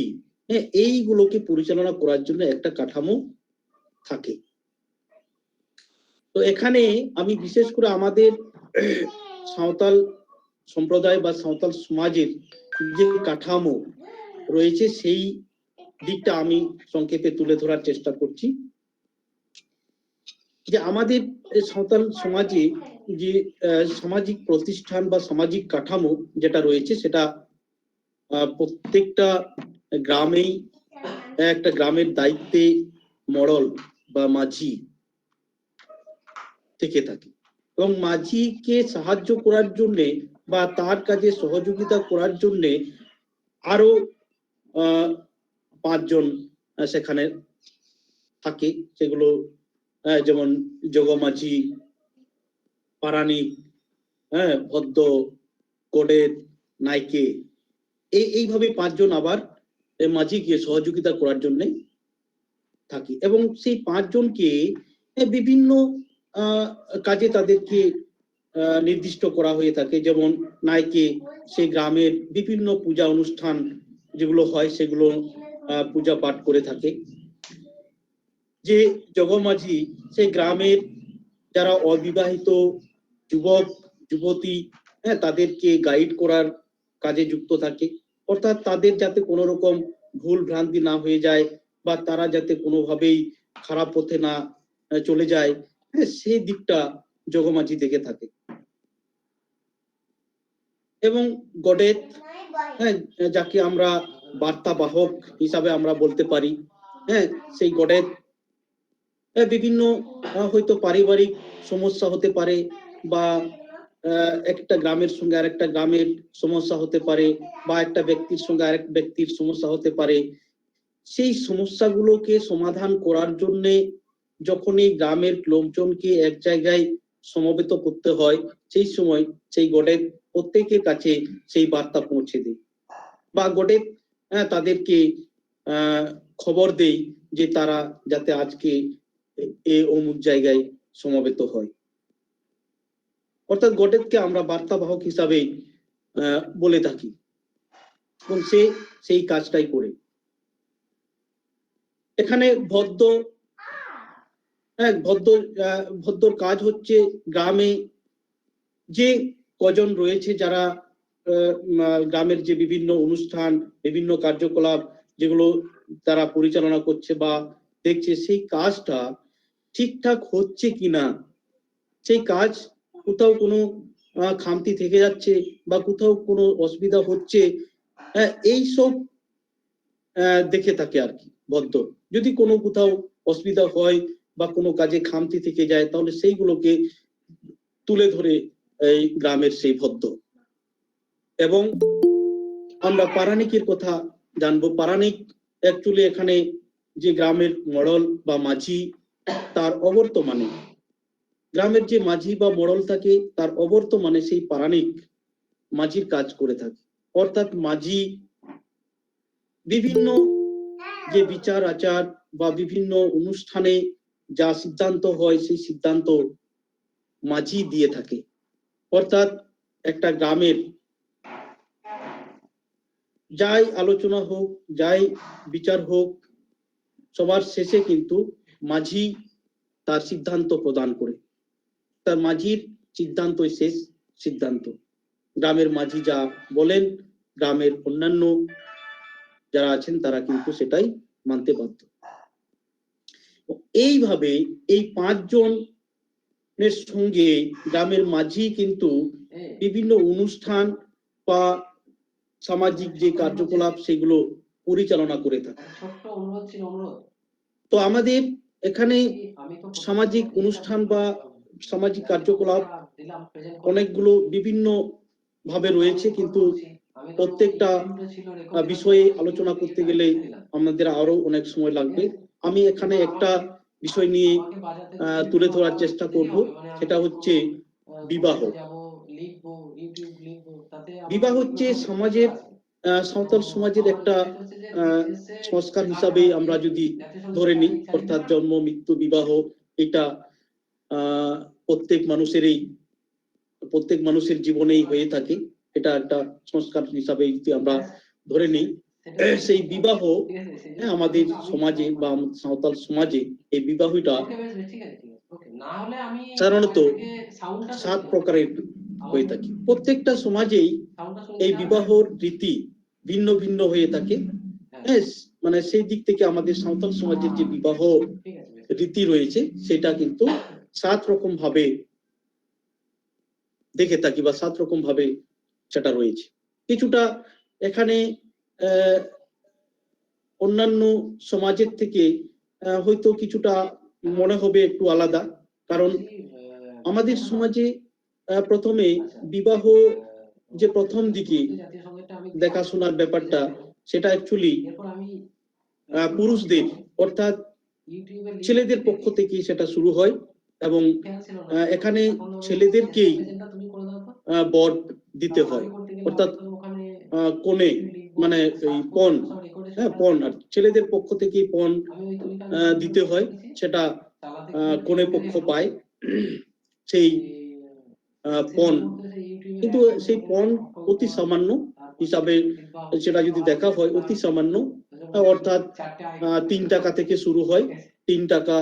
D: এইগুলোকে পরিচালনা করার জন্য একটা কাঠামো থাকে। তো এখানে আমি বিশেষ করে আমাদের সাঁওতাল সম্প্রদায় বা সাঁওতাল সমাজের যে কাঠামো রয়েছে সেই দিকটা আমি সংক্ষেপে তুলে ধরার চেষ্টা করছি। যে আমাদের সাঁওতাল সমাজে যে সামাজিক প্রতিষ্ঠান বা সামাজিক কাঠামো যেটা রয়েছে সেটা প্রত্যেকটা গ্রামেই একটা গ্রামের দায়িত্বে মড়ল বা মাঝি থেকে থাকে, এবং মাঝিকে সাহায্য করার জন্য বা তার কাজে সহযোগিতা করার জন্য আরো 5 জন সেখানে থাকে। সেগুলো যেমন জগমাঝি, পারানিক, ভদ্র, কোডের, নাইকে, এইভাবে 5 জন আবার মাঝিকে সহযোগিতা করার জন্য থাকে। এবং সেই 5 জনকে বিভিন্ন কাজে তাদেরকে নির্দিষ্ট করা হয়ে থাকে। যেমন নাইকে সেই গ্রামের বিভিন্ন পূজা অনুষ্ঠান যেগুলো হয় সেগুলো পূজা পাঠ করে থাকে। যে জগমাঝি সেই গ্রামের যারা অবিবাহিত যুবক যুবতী তাদেরকে গাইড করার কাজে যুক্ত থাকে। অর্থাৎ তাদের যাতে কোনো রকম ভুল ভ্রান্তি না হয়ে যায় বা তারা যাতে কোনোভাবেই খারাপ পথে না চলে যায়, সেই দিকটা জগমাঝি দেখে থাকে। এবং গডেত, যাকে আমরা বার্তাবাহক হিসাবে আমরা বলতে পারি, সেই গডেত বিভিন্ন হয়তো পারিবারিক সমস্যা হতে পারে বা একটা গ্রামের সঙ্গে আরেকটা গ্রামের সমস্যা হতে পারে বা একটা ব্যক্তির সঙ্গে আরেক ব্যক্তির সমস্যা হতে পারে। সেই সমস্যাগুলোকে সমাধান করার জন্য যখন এই গ্রামের লোকজনকে এক জায়গায় সমবেত করতে হয়, সেই সময় সেই গডেত প্রত্যেকের কাছে সেই বার্তা পৌঁছে দেয় বা গডেত তাদেরকে খবর দেয় যে তারা যাতে আজকে এই অমুক জায়গায় সমবেত হয়। অর্থাৎ গডেতকে আমরা বার্তাবাহক হিসাবে বলে থাকি এবং সে সেই কাজটাই করে। এখানে ভদ্রর কাজ হচ্ছে গ্রামে যে কজন রয়েছে যারা গ্রামের যে বিভিন্ন অনুষ্ঠান, বিভিন্ন কার্যকলাপ যেগুলো তারা পরিচালনা করছে বা দেখছে, সেই কাজটা ঠিকঠাক হচ্ছে কিনা, সেই কাজ কোথাও কোনো খামতি থেকে যাচ্ছে বা কোথাও কোনো অসুবিধা হচ্ছে, এইসব দেখে থাকে আর কি ভদ্র। যদি কোনো কোথাও অসুবিধা হয় বা কোনো কাজে খামতি থেকে যায় তাহলে সেইগুলোকে তুলে ধরে এই গ্রামের সেই ভদ্র। এবং আমরা পারানিকের কথা জানবো। পারানিক অ্যাকচুয়ালি এখানে যে গ্রামের মড়ল বা মাঝি, তার অবর্তমানে গ্রামের যে মাঝি বা মড়ল থাকে তার অবর্তমানে সেই পারানিক মাঝির কাজ করে থাকে। অর্থাৎ মাঝি বিভিন্ন যে বিচার আচার বা বিভিন্ন অনুষ্ঠানে যা সিদ্ধান্ত হয় সেই সিদ্ধান্ত মাঝি দিয়ে থাকে। অর্থাৎ একটা গ্রামের যাই আলোচনা হোক, যাই বিচার হোক, সবার শেষে কিন্তু মাঝি তার সিদ্ধান্ত প্রদান করে। তার মাঝির সিদ্ধান্তই শেষ সিদ্ধান্ত। গ্রামের মাঝি যা বলেন, গ্রামের অন্যান্য যারা আছেন তারা কিন্তু সেটাই মানতে বাধ্য। এইভাবে এই 5 জনের সঙ্গে গ্রামের মাঝি কিন্তু বিভিন্ন অনুষ্ঠান বা সামাজিক যে কার্যকলাপ সেগুলো পরিচালনা করে থাকে।
E: ছোট্ট অনুরোধ ছিল, অনুরোধ।
D: তো আমাদের এখানে
E: আমি তো
D: সামাজিক অনুষ্ঠান বা সামাজিক কার্যকলাপ
E: দিলাম প্রেজেন্ট
D: অনেকগুলো বিভিন্ন ভাবে রয়েছে, কিন্তু প্রত্যেকটা বিষয়ে আলোচনা করতে গেলে আমাদের আরো অনেক সময় লাগবে। আমি এখানে একটা বিষয় নিয়ে তুলে ধরার চেষ্টা করব, সেটা হচ্ছে বিবাহ। বিবাহ হচ্ছে সমাজের সাঁওতাল সমাজের একটা সংস্কার হিসাবে আমরা যদি ধরে নিই, অর্থাৎ জন্ম মৃত্যু বিবাহ এটা প্রত্যেক মানুষের জীবনেই হয়ে থাকে। এটা একটা সংস্কার হিসাবে যদি আমরা ধরে নিই, সেই বিবাহ আমাদের সমাজে বা সাঁওতাল সমাজে এই বিবাহটা সাধারণত 7 প্রকারের হয়ে থাকে। প্রত্যেকটা সমাজেই এই বিবাহর রীতি ভিন্ন ভিন্ন হয়ে থাকে। মানে সেই দিক থেকে আমাদের সাঁওতাল সমাজের যে বিবাহ রীতি রয়েছে সেটা কিন্তু 7 রকম ভাবে দেখে থাকি বা 7 রকম ভাবে সেটা রয়েছে। কিছুটা এখানে অন্যান্য সমাজের থেকে হয়তো কিছুটা মনে হবে একটু আলাদা, কারণ আমাদের সমাজে প্রথমে বিবাহ যে প্রথম দিকে দেখাশোনার ব্যাপারটা সেটা অ্যাকচুয়ালি পুরুষদের অর্থাৎ ছেলেদের পক্ষ থেকে সেটা শুরু হয়, এবং এখানে ছেলেদেরকেই বর দিতে হয়, অর্থাৎ কনে মানে এই পণ, পণ আর ছেলেদের পক্ষ থেকে পণ দিতে হয়, সেটা কনে পক্ষ পায় সেই পণ। কিন্তু সেই পণ অতি সামান্য হিসাবে সেটা যদি দেখা হয় অতি সামান্য, অর্থাৎ 3 টাকা থেকে শুরু হয়, 3 টাকা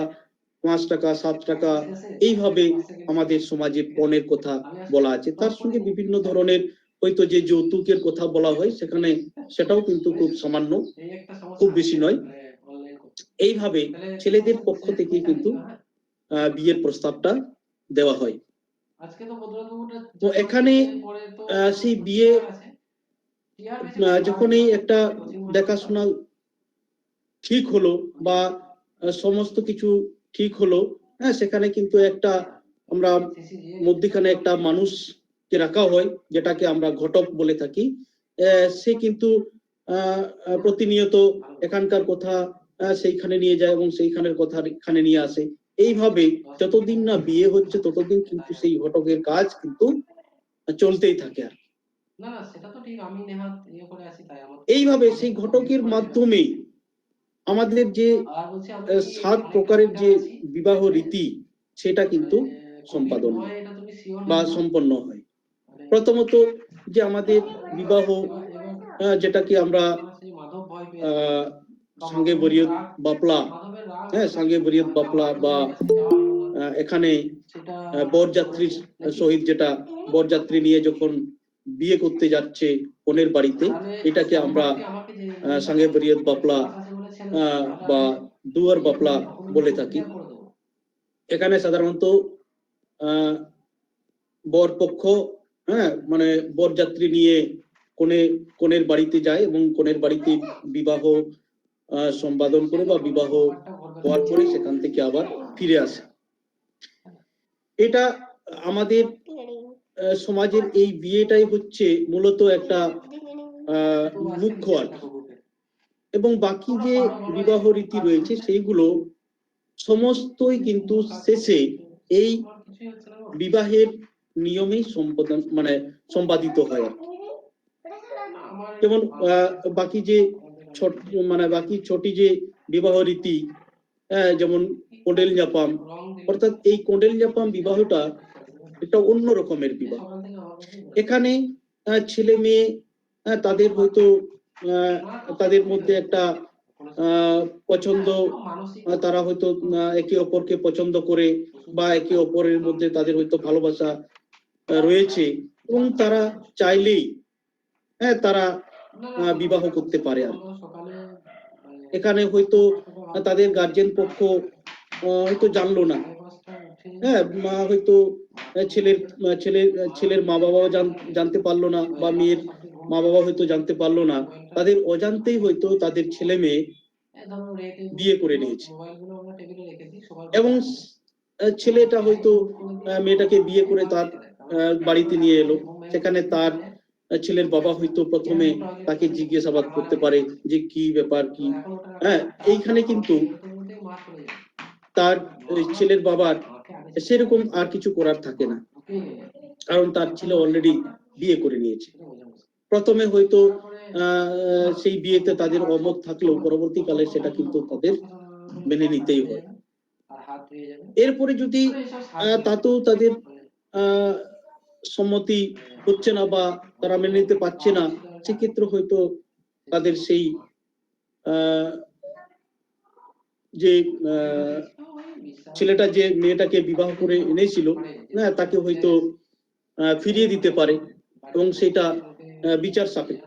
D: 5 টাকা 7 টাকা এইভাবে আমাদের সমাজে পণের কথা বলা আছে। তার সঙ্গে বিভিন্ন ধরনের হয়তো যে যৌতুকের কথা বলা হয় সেখানে সেটাও কিন্তু খুব সামান্য, খুব বেশি নয়। এইভাবে ছেলেদের পক্ষ থেকে কিন্তু বিয়ের প্রস্তাবটা দেওয়া হয়। তো এখানে সেই বিয়ে যখনই একটা দেখাশোনা ঠিক হলো বা সমস্ত কিছু ঠিক হলো, সেখানে কিন্তু একটা আমরা মধ্যখানে একটা মানুষকে রাখা হয় যেটাকে আমরা ঘটক বলে থাকি। সে কিন্তু প্রতিনিয়ত এখানকার কথা সেইখানে নিয়ে যায় এবং সেইখানের কথা এখানে নিয়ে আসে। এইভাবে যতদিন না বিয়ে হচ্ছে ততদিন কিন্তু সেই ঘটকের কাজ কিন্তু চলতেই থাকে। আর এইভাবে সেই ঘটকের মাধ্যমে আমাদের যে 7 প্রকারের যে বিবাহ রীতি সেটা কিন্তু সম্পাদন বা সম্পন্ন হয়। প্রথমত যে আমাদের বিবাহ যেটাকে আমরা সঙ্গে বরিয়ত বাপলা, সঙ্গে বরিয়ত বাপলা বা এখানে বরযাত্রীর সহিত যেটা বরযাত্রী নিয়ে যখন বিয়ে করতে যাচ্ছে কনের বাড়িতে, এটাকে আমরা সঙ্গে বরিয়ত বাপলা বা দুয়ার বাপলা বলে থাকি। এখানে সাধারণত বর পক্ষ মানে বরযাত্রী নিয়ে কনের বাড়িতে যায় এবং কনের বাড়িতে বিবাহ সম্পাদন করে বা বিবাহ হওয়ার পরে সেখান থেকে আবার ফিরে আসে। এটা আমাদের সমাজের এই বিয়েটাই হচ্ছে মূলত একটা মুখ্য আর কি। এবং বাকি যে বিবাহ রীতি রয়েছে সেইগুলো সমস্তই কিন্তু শেষে এই বিবাহের নিয়মেই সম্পাদিত হয় আর কি। যেমন বাকি যে বাকি ছোটি যে বিবাহ রীতি, যেমন কোডেল জাপাম, অর্থাৎ এই কোডেল জাপাম বিবাহটা একটা অন্য রকমের বিবাহ। এখানে ছেলে মেয়ে তাদের হয়তো তাদের মধ্যে একটা পছন্দ, তারা হয়তো একে অপরকে পছন্দ করে বা একে অপরের মধ্যে তাদের হয়তো ভালোবাসা রয়েছে এবং তারা চাইলেই তারা বিবাহ করতে পারে। আর এখানে হয়তো তাদের গার্জেন পক্ষ হয়তো জানলো না, হ্যাঁ, মা হয়তো ছেলের মা বাবাও জানতে পারলো না, বা মেয়ের মা বাবা হয়তো জানতে পারলো না, তাদের অজান্তেই হয়তো তাদের ছেলে মেয়ে বিয়ে করে নিয়েছে। এবং ছেলেটা হয়তো মেয়েটাকে বিয়ে করে তার বাড়িতে নিয়ে এলো। সেখানে তার ছেলের বাবা হয়তো প্রথমে তাকে জিজ্ঞাসাবাদ করতে পারে যে কি ব্যাপার কি, হ্যাঁ, এইখানে কিন্তু তার ছেলের বাবার সেরকম আর কিছু করার থাকে না, কারণ তার ছেলে অলরেডি বিয়ে করে নিয়েছে। প্রথমে হয়তো সেই বিয়েতে তাদের অমত থাকলেও পরবর্তীকালে সেটা কিন্তু তাদের মেনে নিতেই হয়। এরপরে যদি তাতেও তাদের সম্মতি হচ্ছে না বা তারা মেনে নিতে পারছে না, সেক্ষেত্রে হয়তো তাদের সেই যে ছেলেটা যে মেয়েটাকে বিবাহ করে এনেছিল, হ্যাঁ, তাকে হয়তো ফিরিয়ে দিতে পারে, এবং সেটা বিচার সাপেক্ষ।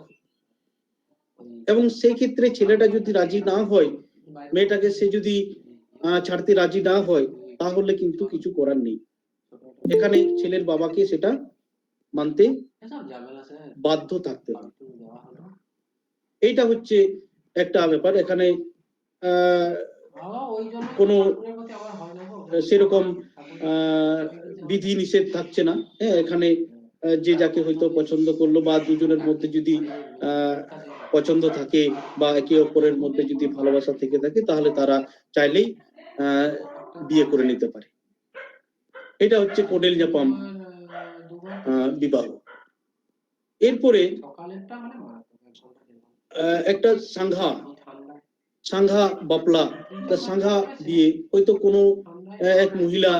D: এবং সেই ক্ষেত্রে ছেলেটা যদি রাজি না হয়, মেয়েটাকে সে যদি ছাড়তে রাজি না হয়, তাহলে কিন্তু কিছু করার নেই। এখানে ছেলের বাবাকে সেটা মানতে বাধ্য থাকতে হবে। এইটা হচ্ছে একটা ব্যাপার। এখানে কোনো সেরকম বিধি নিষেধ থাকছে না, হ্যাঁ, এখানে যে যাকে হয়তো পছন্দ করলো, বা দুজনের মধ্যে যদি পছন্দ থাকে বা একে অপরের মধ্যে যদি ভালোবাসা থেকে থাকে, তাহলে তারা চাইলেই বিয়ে করে নিতে পারে। এটা হচ্ছে কোডেল জাপাম বিবাহ। এরপরে একটা সাংঘা বাপলা, সাংঘা বিয়ে। হয়তো কোনো এক মহিলা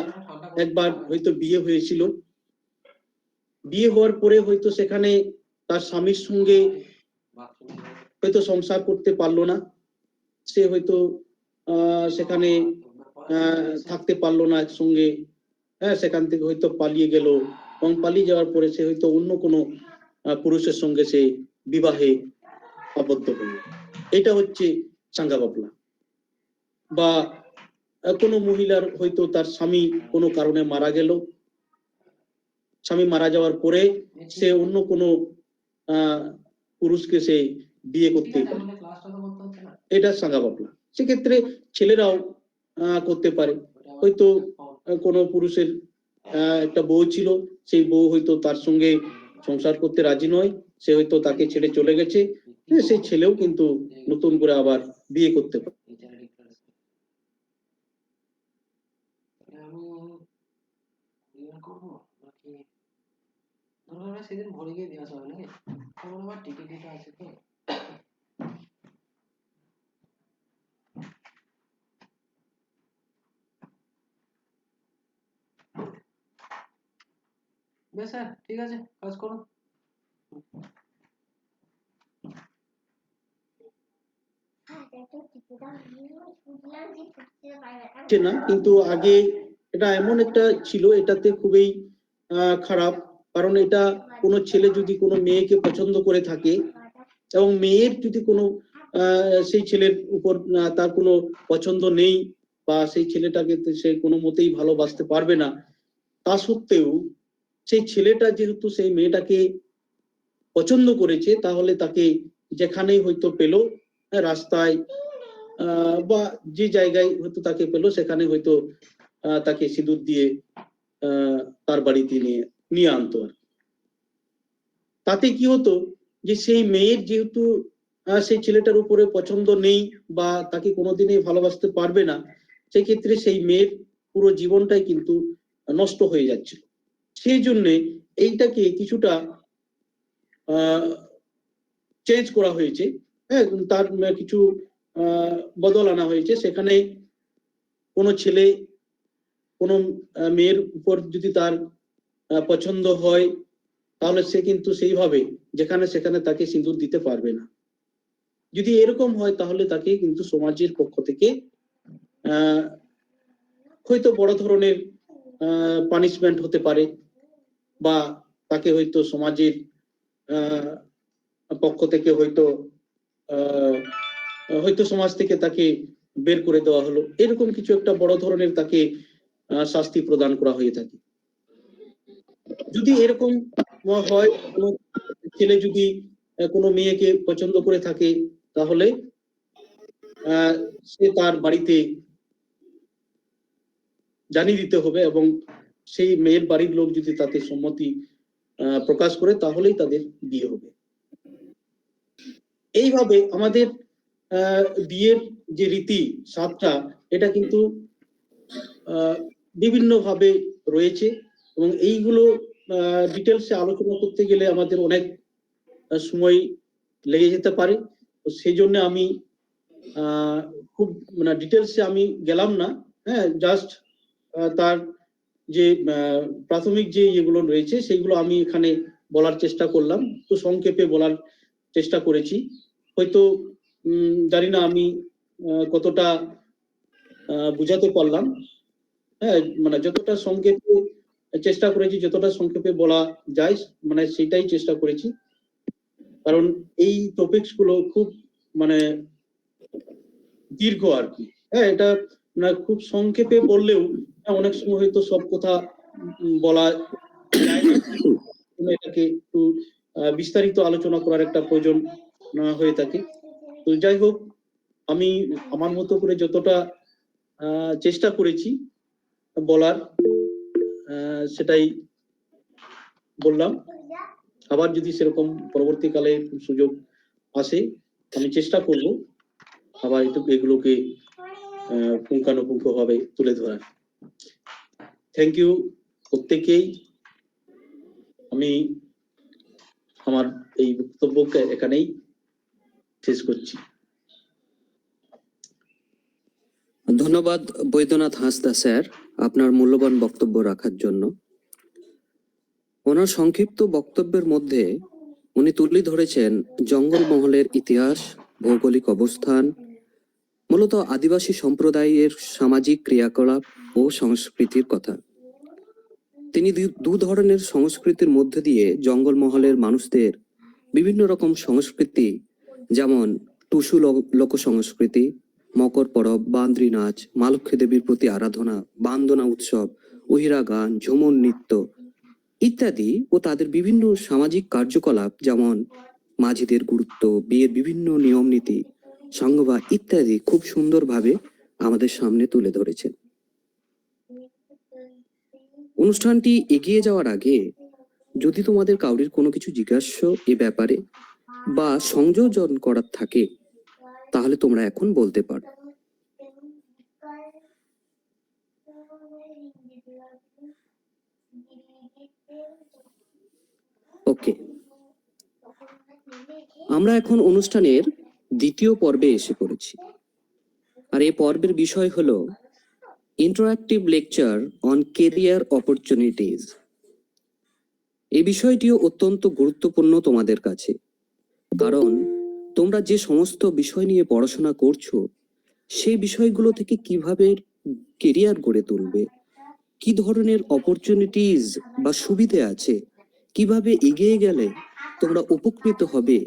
D: একবার হয়তো বিয়ে হয়েছিল, বিয়ে হওয়ার পরে হয়তো সেখানে তার স্বামীর সঙ্গে হয়তো সংসার করতে পারলো না, সে হয়তো সেখানে থাকতে পারলো না একসঙ্গে, হ্যাঁ, সেখান থেকে হয়তো পালিয়ে গেল, এবং পালিয়ে যাওয়ার পরে সে হয়তো অন্য কোনো পুরুষের সঙ্গে সে বিবাহে আবদ্ধ হলো। এটা হচ্ছে সাংঘা বাপলা। বা কোনো মহিলার হয়তো তার স্বামী কোনো কারণে মারা গেল, স্বামী মারা যাওয়ার পরে সে অন্য কোনো পুরুষকে সে বিয়ে করতে পারে, এটা সাংঘা বাপলা। সেক্ষেত্রে ছেলেরাও করতে পারে। হয়তো কোনো পুরুষের একটা বউ ছিল, সেই বউ হয়তো তার সঙ্গে সংসার করতে রাজি নয়, সে হয়তো তাকে ছেড়ে চলে গেছে, সেই ছেলেও কিন্তু নতুন করে আবার বিয়ে করতে পারে।
E: সেদিন ভরে গিয়ে দিয়ে আসা হবে নাকি? আমার আবার টিকিট আছে তো। বেশ স্যার, ঠিক আছে, কাজ করুন।
D: না, কিন্তু আগে এটা এমন একটা ছিল, এটাতে খুবই খারাপ। কারণ এটা কোনো ছেলে যদি কোনো মেয়েকে পছন্দ করে থাকে, এবং মেয়ের যদি কোনো সেই ছেলের উপর তার কোনো পছন্দ নেই, বা সেই ছেলেটাকে সে কোনো মতেই ভালোবাসতে পারবে না, তা সত্ত্বেও সেই ছেলেটা যেহেতু সেই মেয়েটাকে পছন্দ করেছে, তাহলে তাকে যেখানেই হয়তো পেলো, রাস্তায় বা যে জায়গায় হয়তো তাকে পেলো, সেখানে হয়তো তাকে সিঁদুর দিয়ে তার বাড়িতে নিয়ে আনতো। তাতে কি হতো, যে সেই মেয়ের যেহেতু সেই ছেলেটার উপরে পছন্দ নেই, বা তাকে কোনোদিনই ভালোবাসতে পারবে না, সেই ক্ষেত্রে সেই মেয়ের পুরো জীবনটাই কিন্তু নষ্ট হয়ে যাচ্ছিল। সেই জন্য এইটাকে কিছুটা চেঞ্জ করা হয়েছে, হ্যাঁ, তার কিছু বদল আনা হয়েছে। সেখানে কোনো ছেলে কোনো মেয়ের উপর যদি তার পছন্দ হয়, তাহলে সে কিন্তু সেইভাবে যেখানে সেখানে তাকে সিঁদুর দিতে পারবে না। যদি এরকম হয়, তাহলে তাকে কিন্তু সমাজের পক্ষ থেকে হয়তো বড় ধরনের পানিশমেন্ট হতে পারে, বা তাকে হয়তো সমাজের পক্ষ থেকে হয়তো হয়তো সমাজ থেকে তাকে বের করে দেওয়া হলো, এরকম কিছু একটা বড় ধরনের তাকে শাস্তি প্রদান করা হয়ে থাকে। যদি এরকম হয়, কোনো ছেলে যদি কোনো মেয়েকে পছন্দ করে থাকে, তাহলে সে তার বাড়িতে জানিয়ে দিতে হবে, এবং সেই মেয়ের বাড়ির লোক যদি তাতে সম্মতি প্রকাশ করে, তাহলেই তাদের বিয়ে হবে। এইভাবে আমাদের বিয়ের যে রীতি 7টা, এটা কিন্তু বিভিন্ন ভাবে রয়েছে, এবং এইগুলো ডিটেলসে আলোচনা করতে গেলে আমাদের অনেক সময় লেগে যেতে পারে। তো সেই জন্য আমি খুব মানে ডিটেলসে আমি গেলাম না, হ্যাঁ, জাস্ট তার যে প্রাথমিক যে ইয়েগুলো রয়েছে সেইগুলো আমি এখানে বলার চেষ্টা করলাম, তো সংক্ষেপে বলার চেষ্টা করেছি। হয়তো জানি না আমি কতটা বুঝাতে পারলাম, হ্যাঁ, মানে যতটা সংক্ষেপে চেষ্টা করেছি, যতটা সংক্ষেপে বলা যায়, মানে সেটাই চেষ্টা করেছি, কারণ এই টপিকস গুলো খুব মানে দীর্ঘ আর কি। হ্যাঁ, এটা মানে খুব সংক্ষেপে বললেও অনেক সময় হয়তো সব কথা বলা যায় না, এটাকে একটু বিস্তারিত আলোচনা করার একটা প্রয়োজন হয়ে থাকে। তো যাই হোক, আমি আমার মতো করে যতটা চেষ্টা করেছি বলার, সেটাই বললাম। আবার যদি সেরকম পরবর্তীকালে সুযোগ আসে, আমি চেষ্টা করব আবার এগুলোকে পুঙ্খানুপুঙ্খ ভাবে তুলে ধরার। থ্যাংক ইউ প্রত্যেকেই। আমি আমার এই বক্তব্যকে এখানেই শেষ করছি।
A: ধন্যবাদ বৈদ্যনাথ হাঁসদা স্যার, আপনার মূল্যবান বক্তব্য রাখার জন্য। ওনার সংক্ষিপ্ত বক্তব্যের মধ্যে উনি তুলে ধরেছেন জঙ্গলমহলের ইতিহাস, ভৌগোলিক অবস্থান, মূলত আদিবাসী সম্প্রদায়ের সামাজিক ক্রিয়াকলাপ ও সংস্কৃতির কথা। তিনি দু ধরনের সংস্কৃতির মধ্যে দিয়ে জঙ্গলমহলের মানুষদের বিভিন্ন রকম সংস্কৃতি, যেমন টুসু লোক সংস্কৃতি, মকর পরব, বান্দ্রি নাচ, মা লক্ষ্মী দেবীর প্রতি আরাধনা, বান্দনা উৎসব, ওহিরা গান, ঝুমুর নৃত্য ইত্যাদি, ও তাদের বিভিন্ন সামাজিক কার্যকলাপ যেমন মাঝিদের গুরুত্ব, বিয়ের বিভিন্ন নিয়ম নীতি, সংঘবা ইত্যাদি খুব সুন্দরভাবে আমাদের সামনে তুলে ধরেছেন। অনুষ্ঠানটি এগিয়ে যাওয়ার আগে যদি তোমাদের কাউরির কোনো কিছু জিজ্ঞাস্য এ ব্যাপারে বা সংযোজন করার থাকে, তাহলে তোমরা এখন বলতে পারো। ওকে, আমরা এখন অনুষ্ঠানের দ্বিতীয় পর্বে এসে পড়েছি, আর এই পর্বের বিষয় হলো interactive lecture on career opportunities. এই বিষয়টিও অত্যন্ত গুরুত্বপূর্ণ তোমাদের কাছে, কারণ তোমরা যে সমস্ত বিষয় নিয়ে পড়াশোনা করছো সেই বিষয়গুলো থেকে কিভাবে কেরিয়ার গড়ে তুলবে, কি ধরনের অপরচুনিটিজ বা সুবিধে আছে, কিভাবে এগিয়ে গেলে তোমরা উপকৃত হবে,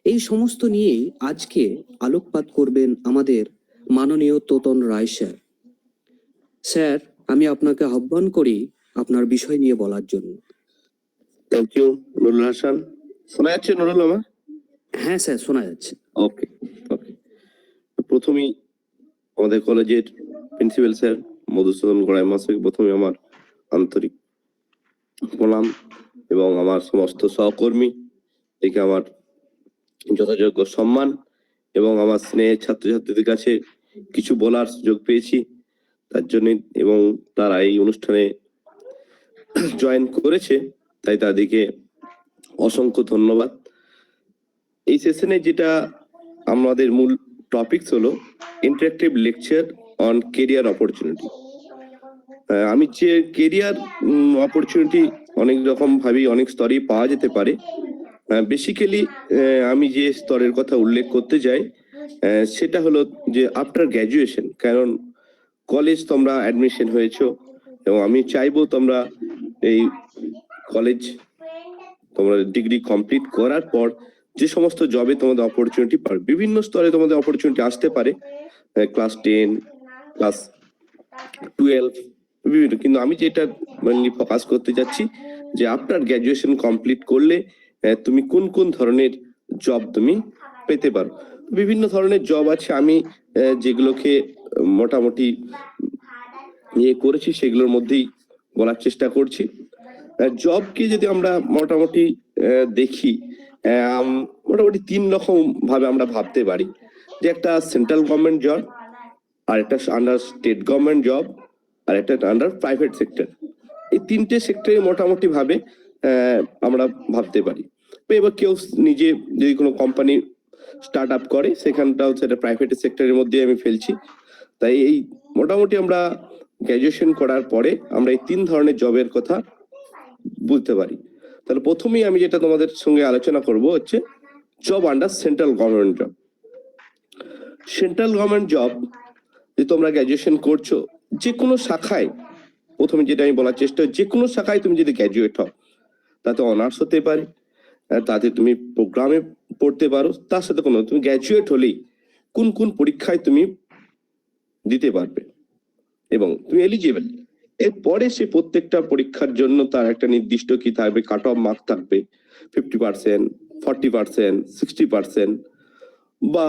A: এই সমস্ত নিয়েই আজকে আলোকপাত করবেন আমাদের মাননীয় তোতন রায় স্যার। স্যার, আমি আপনাকে আহ্বান করি আপনার বিষয় নিয়ে বলার জন্য।
F: Thank you Nurul Hasan. শোনা যাচ্ছে নুরুল আমার?
A: হ্যাঁ স্যার, শোনা যাচ্ছে।
F: ওকে ওকে। প্রথমেই আমাদের কলেজের প্রিন্সিপাল স্যার মধুসূদন গড়াই মহাশয়কে প্রথমে আমার আন্তরিক প্রণাম, এবং আমার সমস্ত সহকর্মী থেকে আমার যথাযোগ্য সম্মান, এবং আমার স্নেহের ছাত্রছাত্রীদের কাছে কিছু বলার সুযোগ পেয়েছি তার জন্য, এবং তারা এই অনুষ্ঠানে জয়েন করেছে, তাই তাদেরকে অসংখ্য ধন্যবাদ। এই সেশনে যেটা আমাদের মূল টপিকস হলো interactive lecture on career opportunity. আমি যে কেরিয়ার অপরচুনিটি অনেক রকম ভাবে অনেক স্তরেই পাওয়া যেতে পারে। বেসিক্যালি আমি যে স্তরের কথা উল্লেখ করতে চাই সেটা হলো যে আফটার গ্র্যাজুয়েশন, কারণ কলেজ তোমরা অ্যাডমিশন হয়েছো, এবং আমি চাইবো তোমরা এই কলেজ তোমরা ডিগ্রি কমপ্লিট করার পর যে সমস্ত জবে তোমাদের অপরচুনিটি পাবে, বিভিন্ন স্তরে তোমাদের অপরচুনিটি আসতে পারে, ক্লাস 10, ক্লাস 12, বিভিন্ন। কিন্তু আমি যেটা মেনলি ফোকাস করতে যাচ্ছি যে আফটার গ্র্যাজুয়েশন কমপ্লিট করলে তুমি কোন কোন ধরনের জব তুমি পেতে পারো। বিভিন্ন ধরনের জব আছে, আমি যেগুলোকে মোটামুটি ইয়ে করেছি সেগুলোর মধ্যেই বলার চেষ্টা করছি। জবকে যদি আমরা মোটামুটি দেখি, মোটামুটি 3 রকম ভাবে আমরা ভাবতে পারি, যে একটা সেন্ট্রাল গভর্নমেন্ট জব, আর একটা আন্ডার স্টেট গভর্নমেন্ট জব, আর একটা আন্ডার প্রাইভেট সেক্টর। এই 3টে সেক্টরে মোটামুটি ভাবে আমরা ভাবতে পারি। এবার কেউ নিজে যদি কোনো কোম্পানি স্টার্ট আপ করে, সেখানটাও সেটা প্রাইভেট সেক্টরের মধ্যে আমি ফেলছি। তাই এই মোটামুটি আমরা গ্র্যাজুয়েশন করার পরে আমরা এই 3 ধরনের জবের কথা বুঝতে পারি। তাহলে প্রথমেই আমি যেটা তোমাদের সঙ্গে আলোচনা করব হচ্ছে job under central government job. Central government job যে তোমরা গ্র্যাজুয়েশন করছো, যে কোনো শাখায়, প্রথমে যেটা আমি বলার চেষ্টা, যে কোনো শাখায় তুমি যদি গ্র্যাজুয়েট হও, তাতে অনার্স হতে পারে, তাতে তুমি প্রোগ্রামে পড়তে পারো, তার সাথে কোনো তুমি গ্র্যাজুয়েট হলেই কোন কোন পরীক্ষায় তুমি দিতে পারবে এবং তুমি এলিজিবল। এরপরে সে প্রত্যেকটা পরীক্ষার জন্য তার একটা নির্দিষ্ট কি থাকবে, কাট অফ মার্ক থাকবে, 50%, 40%, 60%, বা